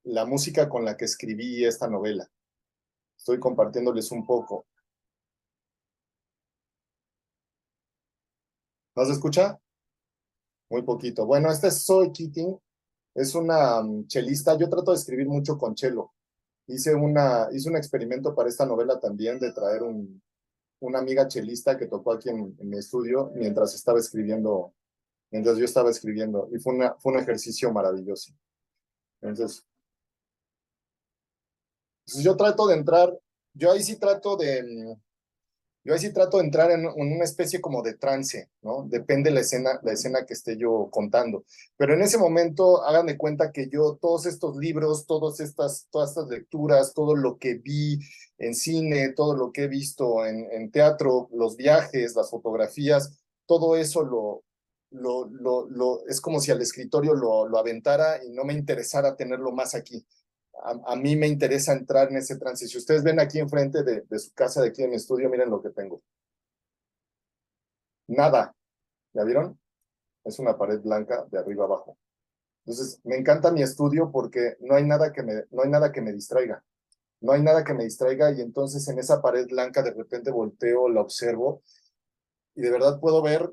A: la música con la que escribí esta novela. Estoy compartiéndoles un poco. ¿No se escucha? Muy poquito. Bueno, esta es Zoe Keating, es una chelista. Yo trato de escribir mucho con chelo. Hice un experimento para esta novela también de traer una amiga chelista que tocó aquí en mi estudio mientras yo estaba escribiendo. Y fue un ejercicio maravilloso. Entonces, yo trato de entrar, yo ahí sí trato de, yo ahí sí trato de entrar en una especie como de trance, ¿no? Depende la escena que esté yo contando. Pero en ese momento, hagan de cuenta que yo, todos estos libros, todas estas lecturas, todo lo que vi en cine, todo lo que he visto en teatro, los viajes, las fotografías, todo eso es como si al escritorio lo aventara y no me interesara tenerlo más aquí. A mí me interesa entrar en ese trance. Si ustedes ven aquí enfrente de su casa, de aquí en mi estudio, miren lo que tengo. Nada. ¿Ya vieron? Es una pared blanca de arriba abajo. Entonces, me encanta mi estudio porque no hay nada que me distraiga. No hay nada que me distraiga y entonces en esa pared blanca de repente volteo, la observo y de verdad puedo ver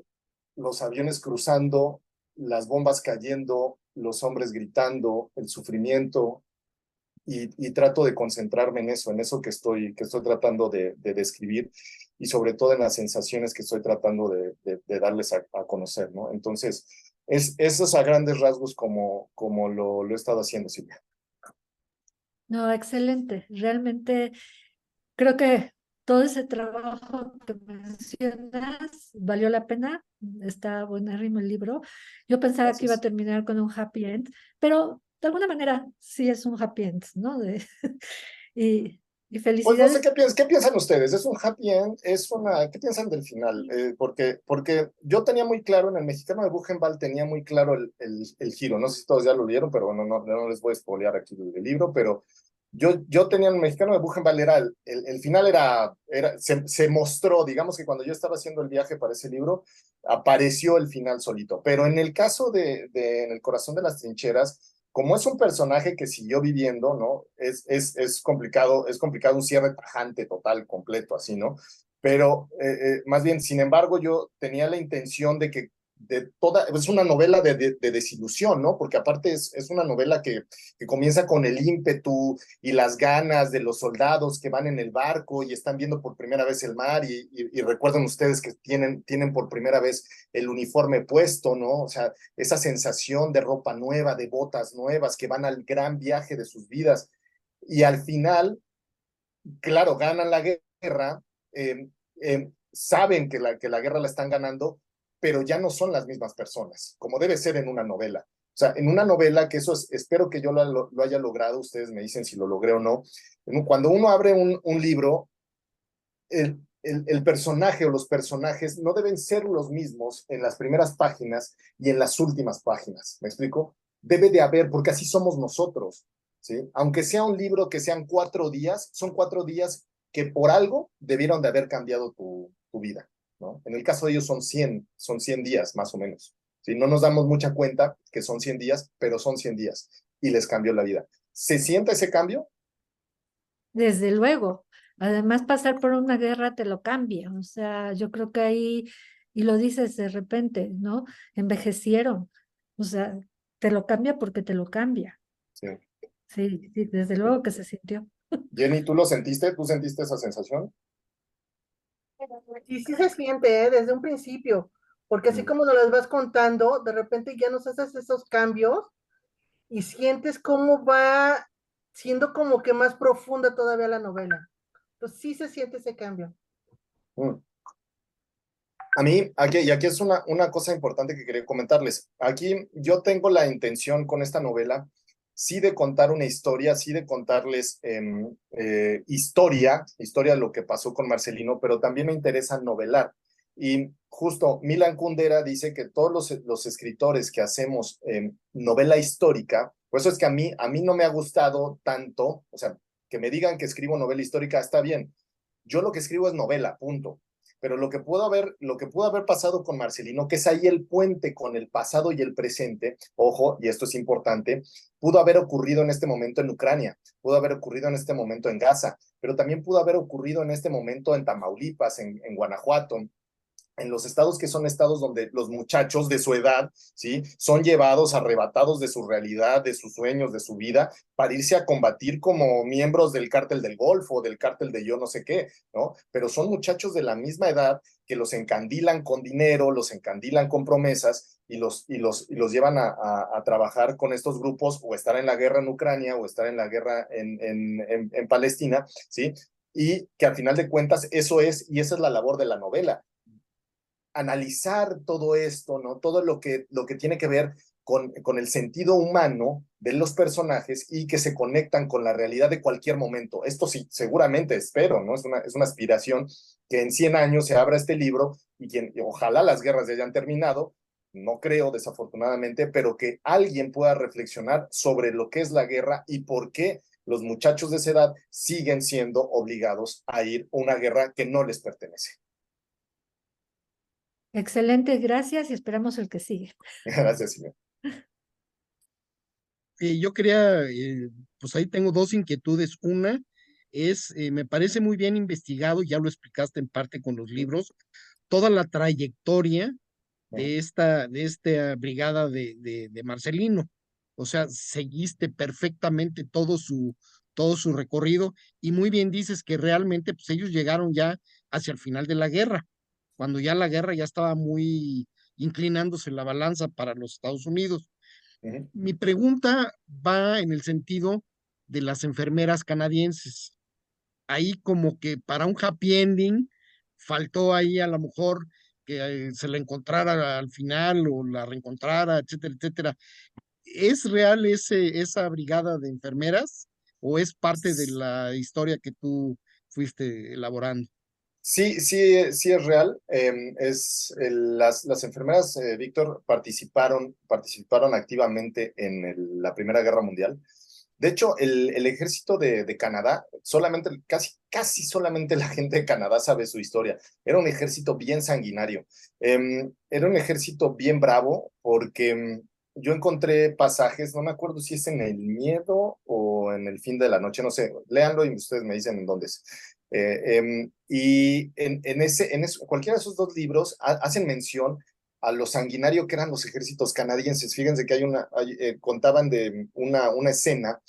A: los aviones cruzando, las bombas cayendo, los hombres gritando, el sufrimiento, y trato de concentrarme en eso que estoy tratando de describir y sobre todo en las sensaciones que estoy tratando de darles a conocer, ¿no? Entonces, eso es a grandes rasgos como lo he estado haciendo, Silvia.
G: No, excelente. Realmente creo que todo ese trabajo que mencionas valió la pena. Está buenérrimo el libro. Yo pensaba que iba a
A: Gracias.
G: terminar con un happy end, pero de alguna manera sí es un happy end, ¿no? Y, y
A: Pues no sé
G: felicidades.
A: qué piensan ustedes. ¿Es un happy end? ¿Qué piensan del final? Porque yo tenía muy claro, en el Mexicano de Buchenwald tenía muy claro el giro. No sé si todos ya lo leyeron, pero bueno, no les voy a spoilear aquí el libro, pero yo tenía en el Mexicano de Buchenwald, el final se mostró, digamos que cuando yo estaba haciendo el viaje para ese libro, apareció el final solito. Pero en el caso en El corazón de las trincheras, como es un personaje que siguió viviendo, ¿no? Es complicado un cierre tajante, total, completo, así, ¿no? Pero más bien, sin embargo, yo tenía la intención es una novela de desilusión, ¿no? Porque aparte es una novela que comienza con el ímpetu y las ganas de los soldados que van en el barco y están viendo por primera vez el mar y recuerdan ustedes que tienen por primera vez el uniforme puesto, ¿no? O sea, esa sensación de ropa nueva, de botas nuevas, que van al gran viaje de sus vidas. Y al final, claro, ganan la guerra, saben que la guerra la están ganando, pero ya no son las mismas personas, como debe ser en una novela. O sea, en una novela, que espero que yo lo haya logrado, ustedes me dicen si lo logré o no. Cuando uno abre un libro, el personaje o los personajes no deben ser los mismos en las primeras páginas y en las últimas páginas. ¿Me explico? Debe de haber, porque así somos nosotros, ¿sí? Aunque sea un libro que sean 4 días, son 4 días que por algo debieron de haber cambiado tu vida, ¿no? En el caso de ellos son 100 días más o menos. ¿Sí? No nos damos mucha cuenta que son 100 días, pero son 100 días y les cambió la vida. ¿Se siente ese cambio?
G: Desde luego. Además, pasar por una guerra te lo cambia. O sea, yo creo que ahí, y lo dices de repente, ¿no? Envejecieron. O sea, te lo cambia porque te lo cambia.
A: Sí.
G: Sí, sí, desde luego que se sintió.
A: Jenny, ¿tú lo sentiste? ¿Tú sentiste esa sensación?
D: Y sí se siente, ¿eh? Desde un principio, porque así como nos las vas contando, de repente ya nos haces esos cambios y sientes cómo va siendo como que más profunda todavía la novela. Entonces sí se siente ese cambio.
A: Mm. A mí, aquí es una cosa importante que quería comentarles. Aquí yo tengo la intención con esta novela sí de contar una historia, sí de contarles historia de lo que pasó con Marcelino, pero también me interesa novelar. Y justo Milan Kundera dice que todos los escritores que hacemos novela histórica, por eso es que a mí no me ha gustado tanto, o sea, que me digan que escribo novela histórica está bien. Yo lo que escribo es novela, punto. Pero lo que pudo haber pasado con Marcelino, que es ahí el puente con el pasado y el presente, ojo, y esto es importante, pudo haber ocurrido en este momento en Ucrania, pudo haber ocurrido en este momento en Gaza, pero también pudo haber ocurrido en este momento en Tamaulipas, en Guanajuato, en los estados que son estados donde los muchachos de su edad, ¿sí? Son llevados, arrebatados de su realidad, de sus sueños, de su vida, para irse a combatir como miembros del cártel del Golfo, del cártel de yo no sé qué, ¿no? Pero son muchachos de la misma edad que los encandilan con dinero, los encandilan con promesas y los llevan a trabajar con estos grupos o estar en la guerra en Ucrania o estar en la guerra en Palestina, ¿sí? Y que al final de cuentas eso es, y esa es la labor de la novela, analizar todo esto, ¿no? Todo lo que tiene que ver con el sentido humano de los personajes y que se conectan con la realidad de cualquier momento. Esto sí, seguramente espero, ¿no? Es una aspiración que en 100 años se abra este libro y ojalá las guerras ya hayan terminado, no creo desafortunadamente, pero que alguien pueda reflexionar sobre lo que es la guerra y por qué los muchachos de esa edad siguen siendo obligados a ir a una guerra que no les pertenece.
G: Excelente, gracias y esperamos el que sigue.
A: Gracias, señor.
C: Yo quería, pues ahí tengo dos inquietudes. Una es, me parece muy bien investigado, ya lo explicaste en parte con los libros, toda la trayectoria de esta brigada de Marcelino. O sea, seguiste perfectamente todo su recorrido y muy bien dices que realmente pues ellos llegaron ya hacia el final de la guerra, cuando ya la guerra ya estaba muy inclinándose la balanza para los Estados Unidos. Mi pregunta va en el sentido de las enfermeras canadienses. Ahí como que para un happy ending faltó ahí a lo mejor que se la encontrara al final o la reencontrara, etcétera, etcétera. ¿Es real esa brigada de enfermeras o es parte de la historia que tú fuiste elaborando?
A: Sí, sí, sí es real. Las enfermeras, Víctor, participaron activamente en la Primera Guerra Mundial. De hecho, el ejército de Canadá, casi solamente la gente de Canadá sabe su historia. Era un ejército bien sanguinario. Era un ejército bien bravo porque yo encontré pasajes, no me acuerdo si es en El Miedo o en El Fin de la Noche, no sé, léanlo y ustedes me dicen en dónde es. Y en cualquiera de esos dos libros hacen mención a lo sanguinario que eran los ejércitos canadienses. Fíjense que contaban de una escena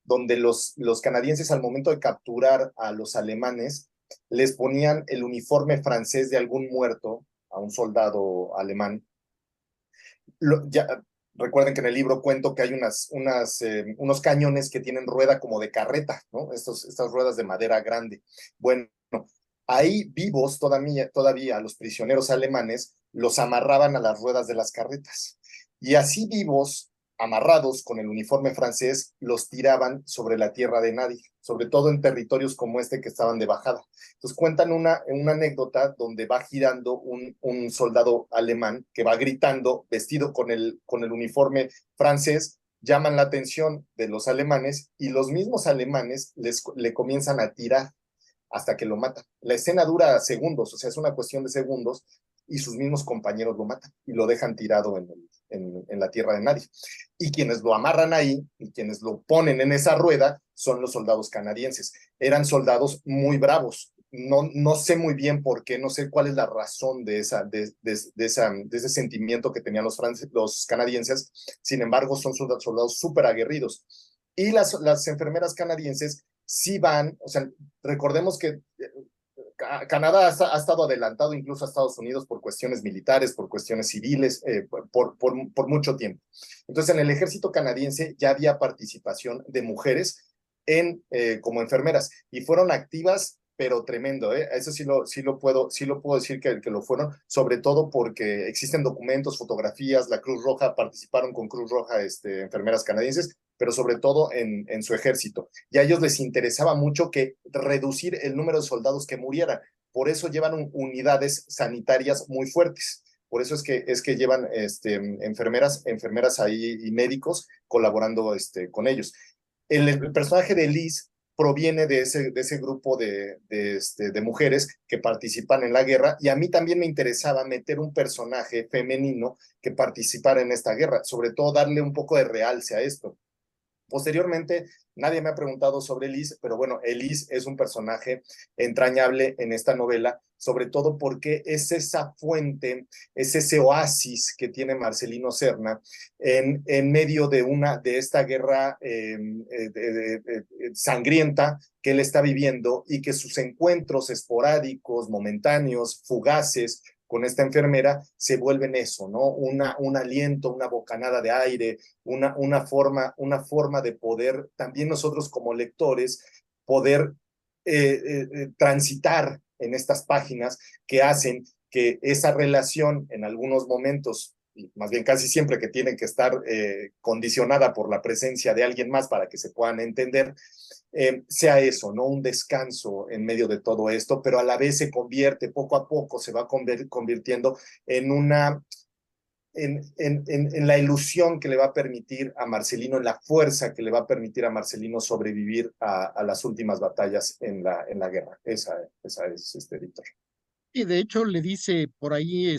A: donde los canadienses al momento de capturar a los alemanes les ponían el uniforme francés de algún muerto a un soldado alemán. Recuerden que en el libro cuento que hay unos cañones que tienen rueda como de carreta, ¿no? Estas ruedas de madera grande. Bueno, ahí vivos todavía los prisioneros alemanes los amarraban a las ruedas de las carretas. Y así vivos, amarrados con el uniforme francés, los tiraban sobre la tierra de nadie, sobre todo en territorios como este que estaban de bajada. Entonces cuentan una anécdota donde va girando un soldado alemán que va gritando, vestido con el uniforme francés, llaman la atención de los alemanes y los mismos alemanes le comienzan a tirar hasta que lo matan. La escena dura segundos, o sea, es una cuestión de segundos, y sus mismos compañeros lo matan y lo dejan tirado en la tierra de nadie. Y quienes lo amarran ahí y quienes lo ponen en esa rueda son los soldados canadienses. Eran soldados muy bravos. No sé muy bien por qué, no sé cuál es la razón de ese sentimiento que tenían los canadienses. Sin embargo, son soldados súper aguerridos. Y las enfermeras canadienses sí van, o sea, recordemos que Canadá ha estado adelantado incluso a Estados Unidos por cuestiones militares, por cuestiones civiles, por mucho tiempo. Entonces, en el ejército canadiense ya había participación de mujeres como enfermeras y fueron activas pero tremendo, ¿eh? Eso sí lo puedo decir que lo fueron, sobre todo porque existen documentos, fotografías, la Cruz Roja, participaron con Cruz Roja, enfermeras canadienses, pero sobre todo en su ejército. Y a ellos les interesaba mucho que reducir el número de soldados que murieran. Por eso llevan unidades sanitarias muy fuertes. Por eso es que llevan enfermeras ahí y médicos colaborando con ellos. El personaje de Liz proviene de ese grupo de mujeres que participan en la guerra, y a mí también me interesaba meter un personaje femenino que participara en esta guerra, sobre todo darle un poco de realce a esto. Posteriormente, nadie me ha preguntado sobre Liz, pero bueno, Liz es un personaje entrañable en esta novela, sobre todo porque es esa fuente, es ese oasis que tiene Marcelino Serna en medio de esta guerra sangrienta que él está viviendo, y que sus encuentros esporádicos, momentáneos, fugaces, con esta enfermera se vuelven eso, ¿no? Un aliento, una bocanada de aire, una forma de poder, también nosotros como lectores, poder transitar en estas páginas que hacen que esa relación en algunos momentos, y más bien casi siempre, que tienen que estar condicionada por la presencia de alguien más para que se puedan entender, sea eso, ¿no? Un descanso en medio de todo esto, pero a la vez se convierte, poco a poco, se va convirtiendo en la ilusión que le va a permitir a Marcelino, en la fuerza que le va a permitir a Marcelino sobrevivir a las últimas batallas en la guerra. Esa es, Víctor.
C: Y de hecho le dice por ahí,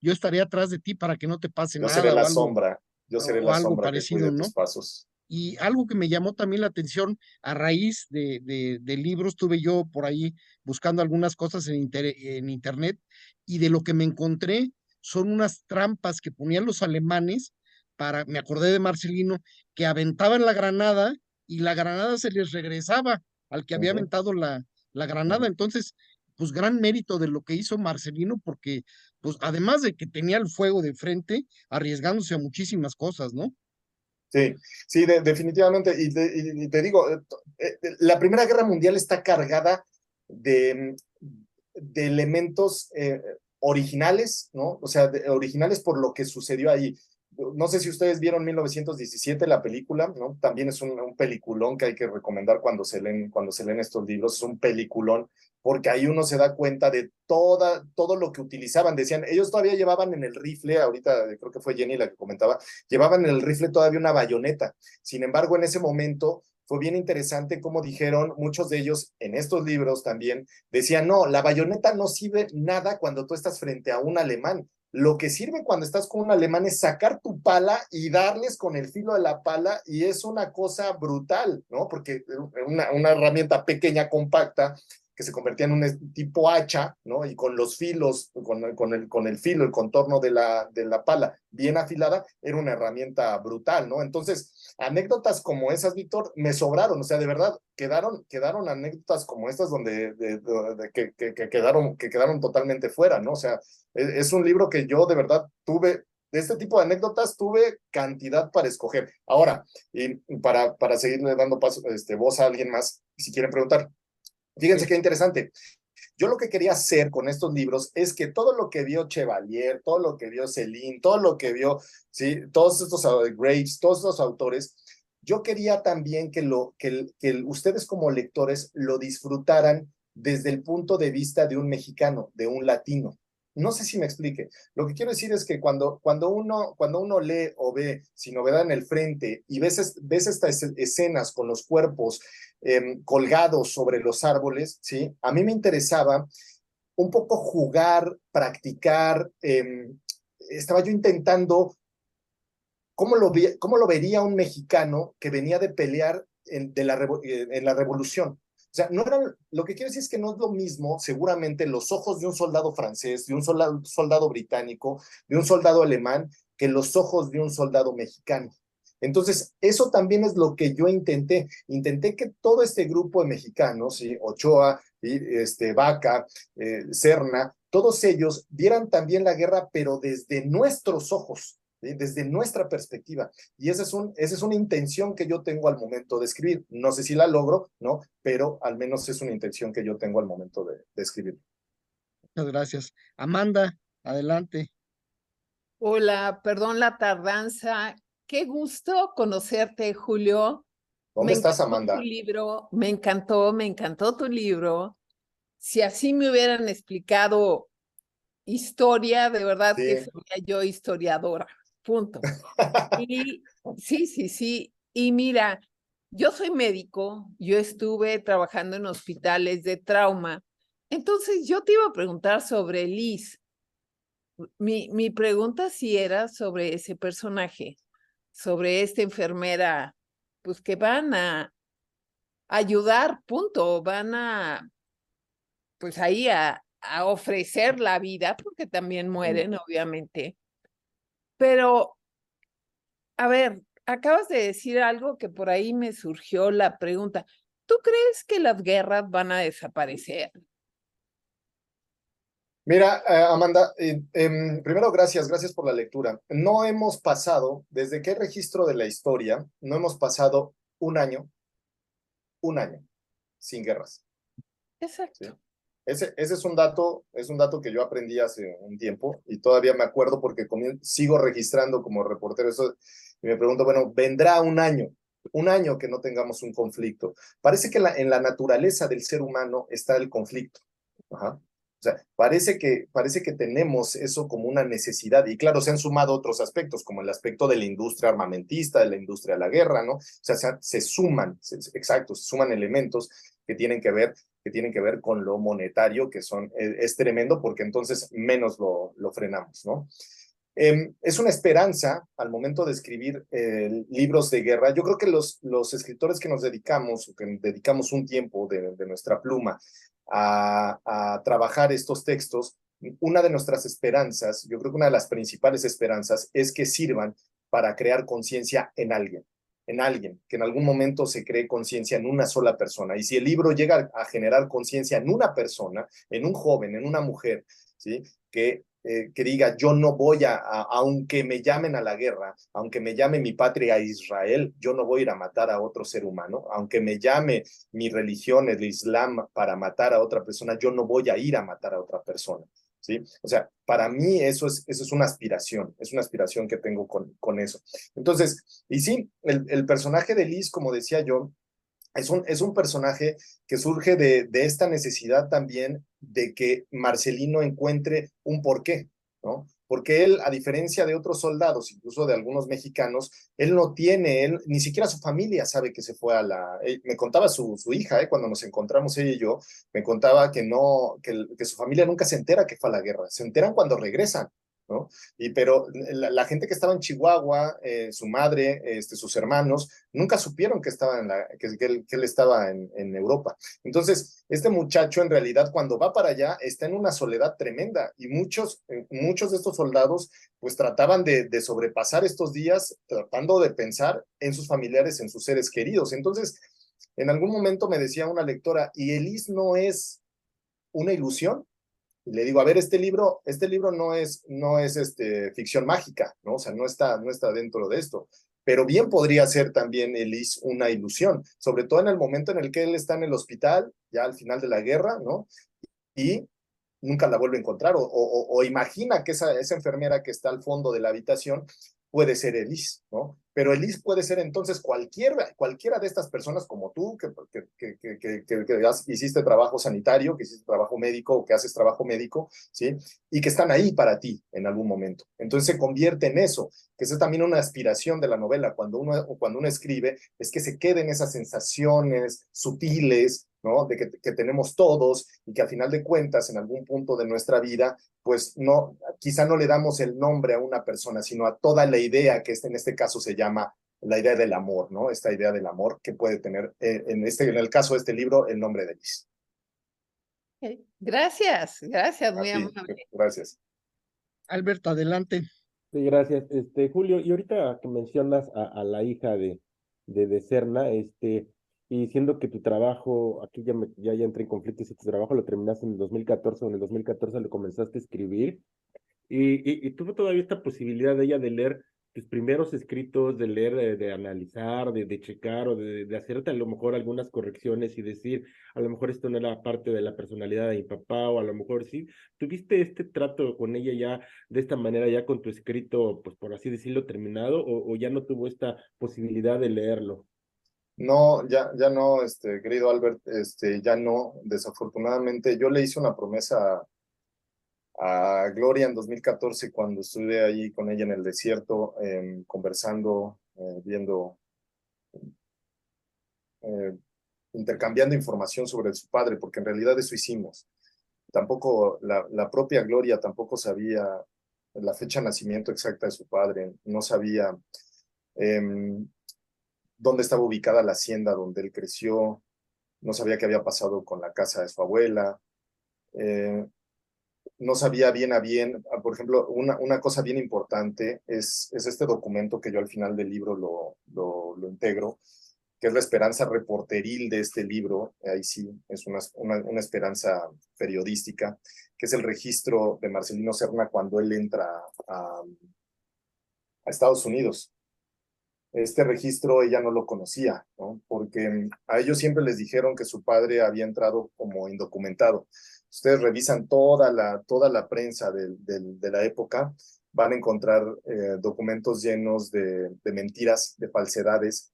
C: yo estaré atrás de ti para que no te pase
A: Yo seré
C: nada
A: la sombra, yo seré
C: o
A: la
C: algo
A: sombra que
C: parecido,
A: cuide
C: ¿no?
A: tus pasos.
C: Y algo que me llamó también la atención a raíz de libros, estuve yo por ahí buscando algunas cosas en internet, y de lo que me encontré son unas trampas que ponían los alemanes me acordé de Marcelino, que aventaban la granada y la granada se les regresaba al que había aventado la granada. Entonces, pues gran mérito de lo que hizo Marcelino, porque pues además de que tenía el fuego de frente, arriesgándose a muchísimas cosas, ¿no?
A: Sí, sí, definitivamente. Y te digo, la Primera Guerra Mundial está cargada de, de elementos originales, ¿no? O sea, originales por lo que sucedió ahí. No sé si ustedes vieron 1917, la película, ¿no? También es un peliculón que hay que recomendar cuando se leen estos libros. Es un peliculón, porque ahí uno se da cuenta de todo lo que utilizaban. Decían, ellos todavía llevaban en el rifle, ahorita creo que fue Jenny la que comentaba, llevaban en el rifle todavía una bayoneta. Sin embargo, en ese momento fue bien interesante cómo dijeron muchos de ellos en estos libros también, decían, no, la bayoneta no sirve nada cuando tú estás frente a un alemán. Lo que sirve cuando estás con un alemán es sacar tu pala y darles con el filo de la pala, y es una cosa brutal, ¿no? Porque una herramienta pequeña, compacta, que se convertía en un tipo hacha, ¿no? Y con los filos, con el filo, el contorno de la pala bien afilada, era una herramienta brutal, ¿no? Entonces, anécdotas como esas, Víctor, me sobraron. O sea, de verdad, quedaron anécdotas como estas que quedaron totalmente fuera, ¿no? O sea, es un libro que yo de verdad tuve, de este tipo de anécdotas tuve cantidad para escoger. Ahora, y para seguirle dando voz a alguien más, si quieren preguntar, fíjense qué interesante. Yo lo que quería hacer con estos libros es que todo lo que vio Chevalier, todo lo que vio Céline, todo lo que vio, ¿sí? Todos estos Graves, todos estos autores, yo quería también que ustedes como lectores lo disfrutaran desde el punto de vista de un mexicano, de un latino. No sé si me explique. Lo que quiero decir es que cuando uno lee o ve Sin Novedad en el Frente y ves estas escenas con los cuerpos colgados sobre los árboles, ¿sí? A mí me interesaba un poco jugar, practicar. Estaba yo intentando cómo lo vería un mexicano que venía de pelear en la revolución. O sea, lo que quiero decir es que no es lo mismo, seguramente, los ojos de un soldado francés, de un soldado británico, de un soldado alemán, que los ojos de un soldado mexicano. Entonces, eso también es lo que yo intenté. Intenté que todo este grupo de mexicanos, ¿sí? Ochoa, Vaca, Serna, todos ellos vieran también la guerra, pero desde nuestros ojos. ¿sí? Desde nuestra perspectiva. Y esa es una intención que yo tengo al momento de escribir. No sé si la logro, ¿no? Pero al menos es una intención que yo tengo al momento de escribir.
C: Muchas gracias. Amanda, adelante.
H: Hola, perdón la tardanza. Qué gusto conocerte, Julio.
A: ¿Dónde
H: Me
A: estás,
H: encantó tu
A: Amanda?
H: libro, me encantó tu libro. Si así me hubieran explicado historia, de verdad que
A: Sí.
H: sería yo historiadora. Punto. Y sí, sí, sí. Y mira, yo soy médico, yo estuve trabajando en hospitales de trauma. Entonces, yo te iba a preguntar sobre Liz. Mi pregunta sí era sobre ese personaje, sobre esta enfermera, pues que van a ayudar, punto, van a, pues ahí a ofrecer la vida, porque también mueren, obviamente. Pero, a ver, acabas de decir algo que por ahí me surgió la pregunta. ¿Tú crees que las guerras van a desaparecer?
A: Mira, Amanda, primero gracias por la lectura. No hemos pasado, desde que hay registro de la historia, no hemos pasado un año sin guerras. ¿Sí?
H: Exacto.
A: Ese es un dato que yo aprendí hace un tiempo y todavía me acuerdo porque sigo registrando como reportero eso y me pregunto, bueno, vendrá un año que no tengamos un conflicto. Parece que en la naturaleza del ser humano está el conflicto. Ajá. O sea, parece que tenemos eso como una necesidad y claro, se han sumado otros aspectos como el aspecto de la industria armamentista, de la industria de la guerra, ¿no? O sea, se suman, exacto, se suman elementos que tienen que ver con lo monetario, que es tremendo porque entonces menos lo frenamos, ¿no? Es una esperanza al momento de escribir libros de guerra. Yo creo que los escritores que nos dedicamos, o que dedicamos un tiempo de nuestra pluma a trabajar estos textos, una de nuestras esperanzas, yo creo que una de las principales esperanzas es que sirvan para crear conciencia en alguien, que en algún momento se cree conciencia en una sola persona. Y si el libro llega a generar conciencia en una persona, en un joven, en una mujer, ¿sí? Que diga, yo no voy aunque me llamen a la guerra, aunque me llame mi patria Israel, yo no voy a ir a matar a otro ser humano, aunque me llame mi religión, el Islam, para matar a otra persona, yo no voy a ir a matar a otra persona. ¿Sí? O sea, para mí eso es una aspiración que tengo con eso. Entonces, y sí, el personaje de Liz, como decía yo, es un personaje que surge de esta necesidad también de que Marcelino encuentre un porqué, ¿no? Porque él, a diferencia de otros soldados, incluso de algunos mexicanos, él ni siquiera su familia sabe que se fue me contaba su hija, cuando nos encontramos ella y yo, me contaba que su familia nunca se entera que fue a la guerra, se enteran cuando regresan, ¿no? Pero la gente que estaba en Chihuahua, su madre, sus hermanos, nunca supieron que él estaba en Europa. Entonces, este muchacho en realidad cuando va para allá está en una soledad tremenda y muchos de estos soldados pues trataban de sobrepasar estos días tratando de pensar en sus familiares, en sus seres queridos. Entonces, en algún momento me decía una lectora, ¿y Elis no es una ilusión? Y le digo, a ver, este libro no es ficción mágica, ¿no? O sea, no está dentro de esto. Pero bien podría ser también Elis una ilusión, sobre todo en el momento en el que él está en el hospital, ya al final de la guerra, ¿no? Y nunca la vuelve a encontrar, o imagina que esa enfermera que está al fondo de la habitación puede ser Elis, ¿no? Pero Elis puede ser entonces cualquiera de estas personas como tú, que hiciste trabajo sanitario, que hiciste trabajo médico, o que haces trabajo médico, ¿sí? Y que están ahí para ti en algún momento. Entonces se convierte en eso, que es también una aspiración de la novela, cuando uno escribe, es que se queden esas sensaciones sutiles, ¿no? De que tenemos todos y que al final de cuentas, en algún punto de nuestra vida, pues no, quizá no le damos el nombre a una persona, sino a toda la idea que en este caso se llama la idea del amor, ¿no? Esta idea del amor que puede tener, en el caso de este libro, el nombre de Liz.
H: Gracias, muy amable.
A: Gracias.
C: Albert, adelante.
B: Sí, gracias. Julio, y ahorita que mencionas a la hija de Serna, y siendo que tu trabajo, aquí ya entré en conflicto, si tu trabajo lo terminaste en el 2014 o en el 2014 lo comenzaste a escribir, y tuvo todavía esta posibilidad de ella de leer tus primeros escritos, de leer, de analizar, de checar o de hacerte a lo mejor algunas correcciones y decir, a lo mejor esto no era parte de la personalidad de mi papá, o a lo mejor sí, ¿tuviste este trato con ella ya de esta manera, ya con tu escrito, pues por así decirlo, terminado, o ya no tuvo esta posibilidad de leerlo?
A: No, ya no, querido Albert, ya no, desafortunadamente. Yo le hice una promesa a Gloria en 2014 cuando estuve ahí con ella en el desierto, conversando, viendo, eh, intercambiando información sobre su padre, porque en realidad eso hicimos. Tampoco, la propia Gloria tampoco sabía la fecha de nacimiento exacta de su padre, no sabía dónde estaba ubicada la hacienda donde él creció, no sabía qué había pasado con la casa de su abuela, no sabía bien a bien. Por ejemplo, una cosa bien importante es este documento que yo al final del libro lo integro, que es la esperanza reporteril de este libro. Ahí sí, es una esperanza periodística, que es el registro de Marcelino Serna cuando él entra a Estados Unidos. Este registro ella no lo conocía, ¿no? Porque a ellos siempre les dijeron que su padre había entrado como indocumentado. Ustedes revisan toda la prensa de la época, van a encontrar documentos llenos de mentiras, de falsedades,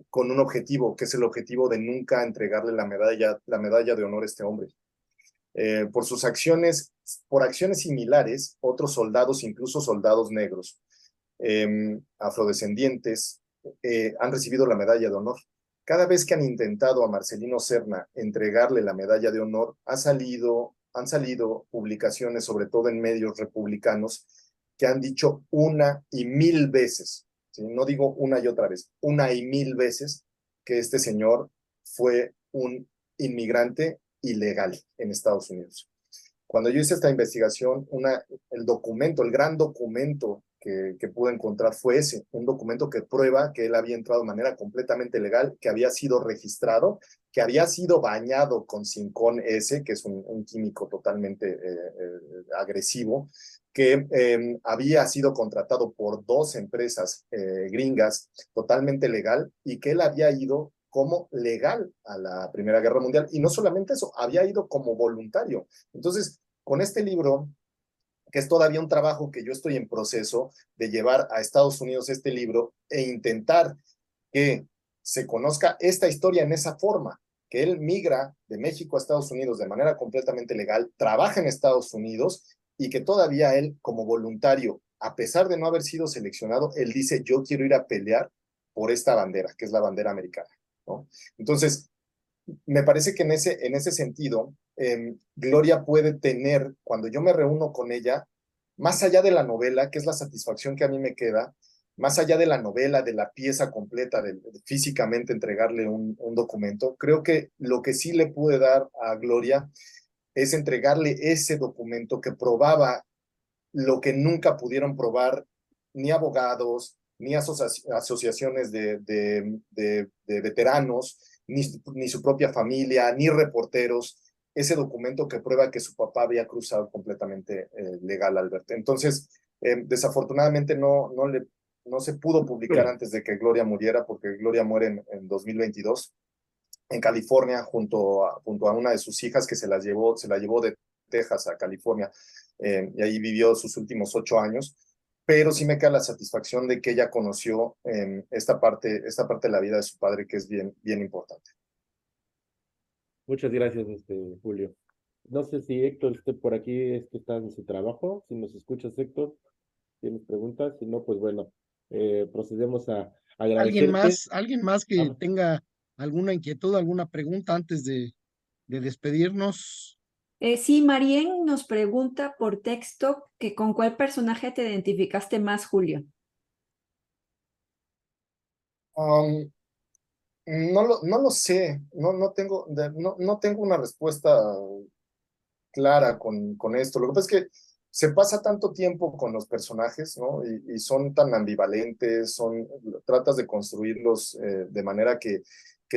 A: con un objetivo, que es el objetivo de nunca entregarle la medalla de honor a este hombre. Por sus acciones, por acciones similares, otros soldados, incluso soldados negros, afrodescendientes, han recibido la medalla de honor. Cada vez que han intentado a Marcelino Serna entregarle la medalla de honor, han salido publicaciones, sobre todo en medios republicanos, que han dicho una y mil veces, ¿sí? No digo una y otra vez, una y mil veces, que este señor fue un inmigrante ilegal en Estados Unidos. Cuando yo hice esta investigación, el gran documento que pude encontrar fue ese, un documento que prueba que él había entrado de manera completamente legal, que había sido registrado, que había sido bañado con Sincon S, que es un químico totalmente agresivo, que había sido contratado por 2 empresas gringas totalmente legal, y que él había ido como legal a la Primera Guerra Mundial. Y no solamente eso, había ido como voluntario. Entonces, con este libro, que es todavía un trabajo que yo estoy en proceso de llevar a Estados Unidos este libro e intentar que se conozca esta historia en esa forma, que él migra de México a Estados Unidos de manera completamente legal, trabaja en Estados Unidos, y que todavía él, como voluntario, a pesar de no haber sido seleccionado, él dice: yo quiero ir a pelear por esta bandera, que es la bandera americana, ¿no? Entonces, me parece que en ese sentido, Gloria puede tener, cuando yo me reúno con ella, más allá de la novela, que es la satisfacción que a mí me queda, más allá de la novela, de la pieza completa, de físicamente entregarle un documento, creo que lo que sí le pude dar a Gloria es entregarle ese documento que probaba lo que nunca pudieron probar ni abogados, ni asociaciones de veteranos, ni su propia familia, ni reporteros, ese documento que prueba que su papá había cruzado completamente legal, Alberto. Entonces, desafortunadamente no se pudo publicar antes de que Gloria muriera, porque Gloria muere en 2022 en California, junto a una de sus hijas, que se la llevó de Texas a California, y ahí vivió sus últimos 8 años. Pero sí me queda la satisfacción de que ella conoció esta parte de la vida de su padre, que es bien importante.
B: Muchas gracias, Julio. No sé si Héctor esté por aquí, está en su trabajo. Si nos escuchas, Héctor, tienes preguntas. Si no, pues bueno, procedemos a agradecerte.
C: ¿Alguien más que tenga alguna inquietud, alguna pregunta antes de despedirnos?
F: Sí, Marien nos pregunta por texto que con cuál personaje te identificaste más, Julio.
A: No lo sé, no tengo una respuesta clara con esto. Lo que pasa es que se pasa tanto tiempo con los personajes, ¿no? Y son tan ambivalentes, tratas de construirlos de manera que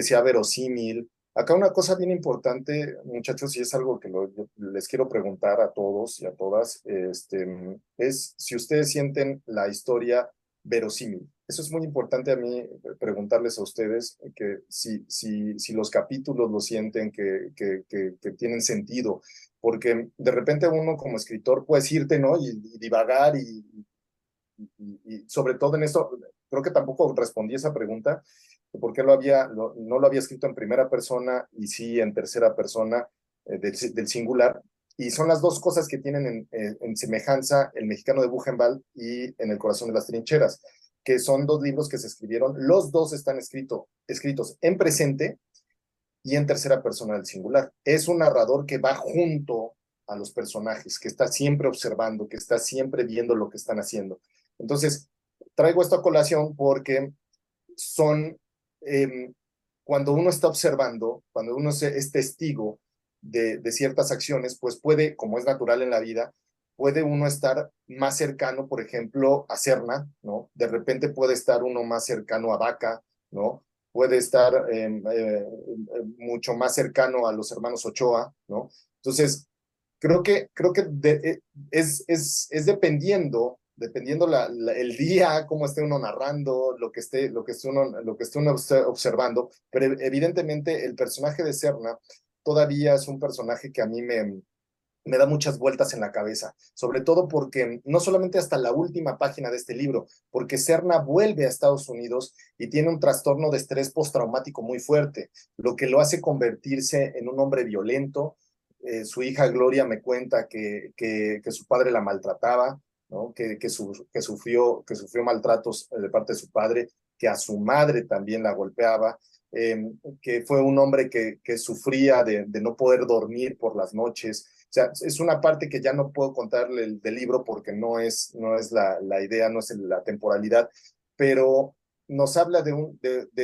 A: sea verosímil. Acá una cosa bien importante, muchachos, y es algo que les quiero preguntar a todos y a todas, es si ustedes sienten la historia verosímil. Eso es muy importante a mí preguntarles a ustedes que si los capítulos lo sienten que tienen sentido, porque de repente uno como escritor puedes irte, ¿no? Y divagar y sobre todo en esto, creo que tampoco respondí esa pregunta, por qué no lo había escrito en primera persona y sí en tercera persona del singular. Y son las dos cosas que tienen en semejanza El mexicano de Buchenwald y En el corazón de las trincheras, que son dos libros que se escribieron, los dos están escritos en presente y en tercera persona del singular. Es un narrador que va junto a los personajes, que está siempre observando, que está siempre viendo lo que están haciendo. Entonces, traigo esto a colación porque son, cuando uno está observando, cuando uno es testigo de ciertas acciones, pues puede, como es natural en la vida, puede uno estar más cercano, por ejemplo, a Serna, ¿no? De repente puede estar uno más cercano a Vaca, ¿no? Puede estar mucho más cercano a los hermanos Ochoa, ¿no? Entonces, creo que es dependiendo el día, cómo esté uno narrando, lo que esté uno observando, pero evidentemente el personaje de Serna todavía es un personaje que a mí me da muchas vueltas en la cabeza, sobre todo porque no solamente hasta la última página de este libro, porque Serna vuelve a Estados Unidos y tiene un trastorno de estrés postraumático muy fuerte, lo que lo hace convertirse en un hombre violento. Su hija Gloria me cuenta que su padre la maltrataba, ¿no? que sufrió maltratos de parte de su padre, que a su madre también la golpeaba, que fue un hombre que sufría de no poder dormir por las noches. O sea, es una parte que ya no puedo contarle del libro porque no es la idea, no es la temporalidad, pero nos habla de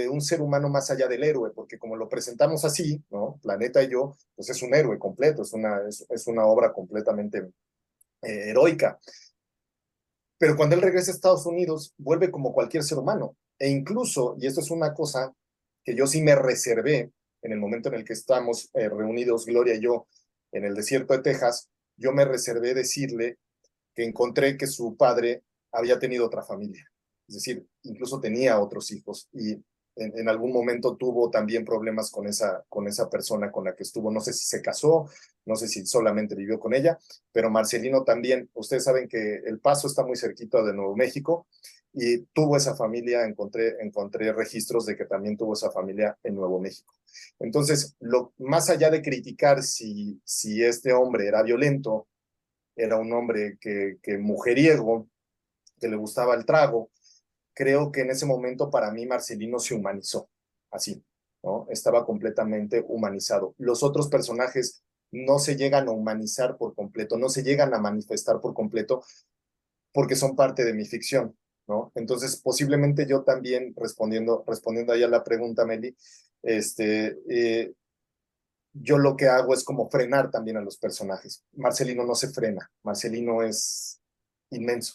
A: un ser humano más allá del héroe, porque como lo presentamos así, ¿no? Planeta y yo, pues es un héroe completo, es una obra completamente heroica. Pero cuando él regresa a Estados Unidos, vuelve como cualquier ser humano. E incluso, y esto es una cosa que yo sí me reservé en el momento en el que estamos reunidos, Gloria y yo, en el desierto de Texas, yo me reservé decirle que encontré que su padre había tenido otra familia. Es decir, incluso tenía otros hijos y en algún momento tuvo también problemas con esa persona con la que estuvo. No sé si se casó, no sé si solamente vivió con ella, pero Marcelino también, ustedes saben que El Paso está muy cerquita de Nuevo México y tuvo esa familia, encontré registros de que también tuvo esa familia en Nuevo México. Entonces, más allá de criticar si este hombre era violento, era un hombre que mujeriego, que le gustaba el trago, creo que en ese momento para mí Marcelino se humanizó, así, ¿no? Estaba completamente humanizado. Los otros personajes no se llegan a humanizar por completo, no se llegan a manifestar por completo porque son parte de mi ficción, ¿no? Entonces, posiblemente yo también, respondiendo ahí a la pregunta, Meli, yo lo que hago es como frenar también a los personajes. Marcelino no se frena, Marcelino es inmenso.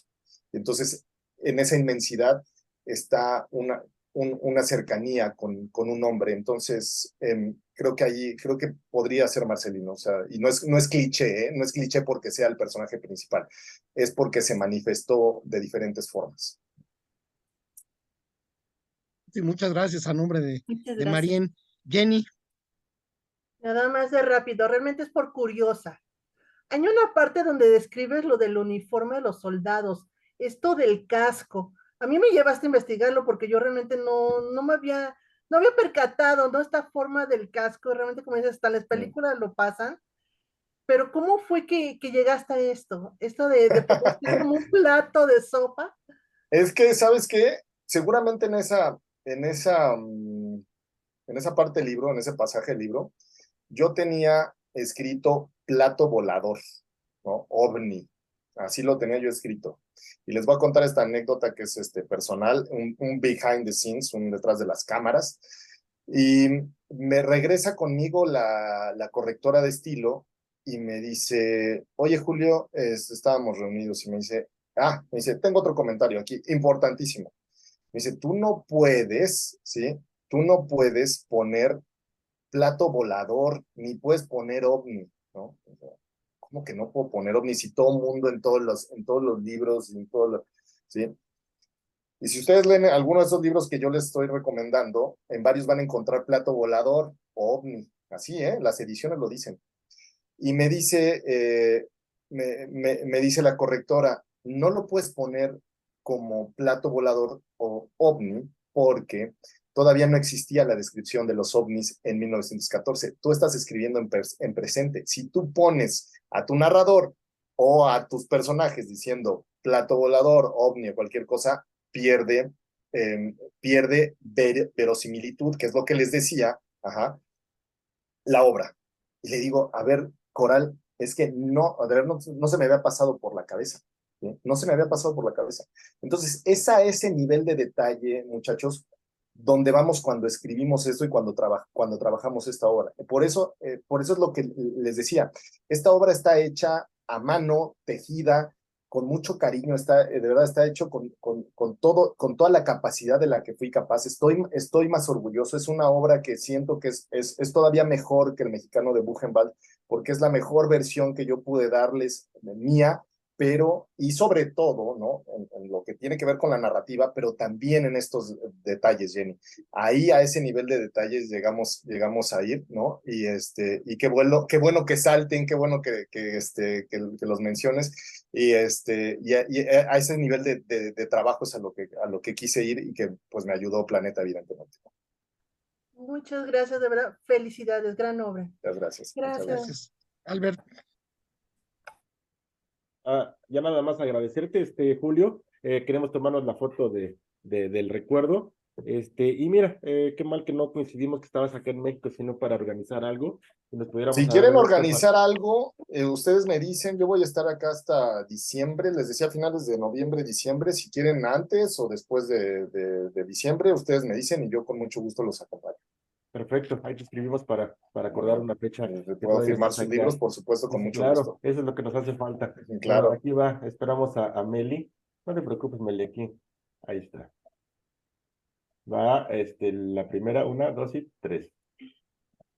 A: Entonces, en esa inmensidad está una cercanía con un hombre. Entonces, creo que podría ser Marcelino. O sea, y no es cliché, ¿eh? No es cliché porque sea el personaje principal, es porque se manifestó de diferentes formas.
C: Sí, muchas gracias a nombre
F: Muchas
C: de
F: gracias.
C: Marien. Jenny.
D: Nada más de rápido, realmente es por curiosa. Hay una parte donde describes lo del uniforme de los soldados, esto del casco. A mí me llevaste a investigarlo porque yo realmente no había percatado, ¿no? Esta forma del casco, realmente como dices, hasta las películas lo pasan, pero ¿cómo fue que llegaste a esto? Esto de producir como un plato de sopa.
A: Es que, ¿sabes qué? Seguramente en esa, en esa parte del libro, en ese pasaje del libro, yo tenía escrito plato volador, ¿no? OVNI. Así lo tenía yo escrito. Y les voy a contar esta anécdota que es personal, un behind the scenes, un detrás de las cámaras. Y me regresa conmigo la correctora de estilo y me dice, oye Julio, estábamos reunidos y me dice, tengo otro comentario aquí, importantísimo. Me dice, tú no puedes, ¿sí? Tú no puedes poner plato volador, ni puedes poner ovni, ¿no? O sea, ¿cómo que no puedo poner ovni si todo el mundo en todos los libros, ¿sí? Y si ustedes leen alguno de esos libros que yo les estoy recomendando, en varios van a encontrar plato volador o ovni, así, las ediciones lo dicen. Y me dice, me dice la correctora, no lo puedes poner como plato volador o ovni porque todavía no existía la descripción de los ovnis en 1914. Tú estás escribiendo en presente. Si tú pones a tu narrador o a tus personajes diciendo plato volador, ovni o cualquier cosa, pierde verosimilitud, que es lo que les decía, la obra. Y le digo, a ver, Coral, es que no, a ver, no se me había pasado por la cabeza. ¿Sí? No se me había pasado por la cabeza. Entonces, es a ese nivel de detalle, muchachos, donde vamos cuando escribimos esto y cuando trabajamos esta obra. Por eso es lo que les decía. Esta obra está hecha a mano, tejida, con mucho cariño, de verdad está hecho con toda la capacidad de la que fui capaz. Estoy más orgulloso. Es una obra que siento que es todavía mejor que El Mexicano de Buchenwald, porque es la mejor versión que yo pude darles mía, pero, y sobre todo, ¿no? En lo que tiene que ver con la narrativa, pero también en estos detalles, Jenny. Ahí a ese nivel de detalles llegamos a ir, ¿no? Y qué bueno que salten, qué bueno que los menciones, y a ese nivel de trabajo es a lo que quise ir y que pues me ayudó Planeta, evidentemente.
D: Muchas gracias, de verdad, felicidades, gran obra.
A: Muchas gracias.
D: Gracias.
C: Gracias, Albert.
B: Ya nada más agradecerte, Julio. Queremos tomarnos la foto del recuerdo. Y mira, qué mal que no coincidimos que estabas acá en México, sino para organizar algo. Y nos pudiéramos
A: Si quieren organizar algo, ustedes me dicen, yo voy a estar acá hasta diciembre, les decía finales de noviembre, diciembre, si quieren antes o después de diciembre, ustedes me dicen y yo con mucho gusto los acompaño.
B: Perfecto, ahí te escribimos para acordar una fecha.
A: Puedo firmar sus libros, por supuesto, con mucho
B: claro,
A: gusto.
B: eso es lo que nos hace falta.
A: Claro.
B: Bueno, aquí va, esperamos a Meli. No te preocupes, Meli, aquí. Ahí está. Va, la primera, 1, 2 y 3.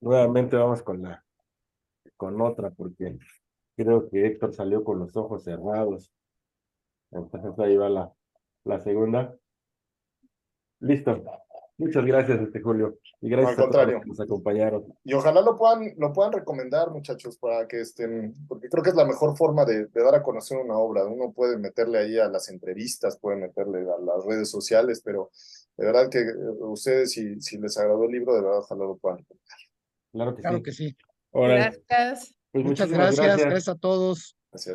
B: Nuevamente vamos con otra, porque creo que Héctor salió con los ojos cerrados. Entonces ahí va la segunda. Listo. Muchas gracias, Julio. Y gracias
A: No, al
B: a todos
A: contrario.
B: los que nos acompañaron.
A: Y ojalá lo puedan recomendar, muchachos, para que porque creo que es la mejor forma de dar a conocer una obra. Uno puede meterle ahí a las entrevistas, puede meterle a las redes sociales, pero de verdad que ustedes, si les agradó el libro, de verdad, ojalá lo puedan recomendar.
B: Claro que
C: Claro
B: sí.
C: que sí.
B: Órale.
H: Gracias.
B: Pues
C: Muchas
B: muchísimas
C: gracias a todos.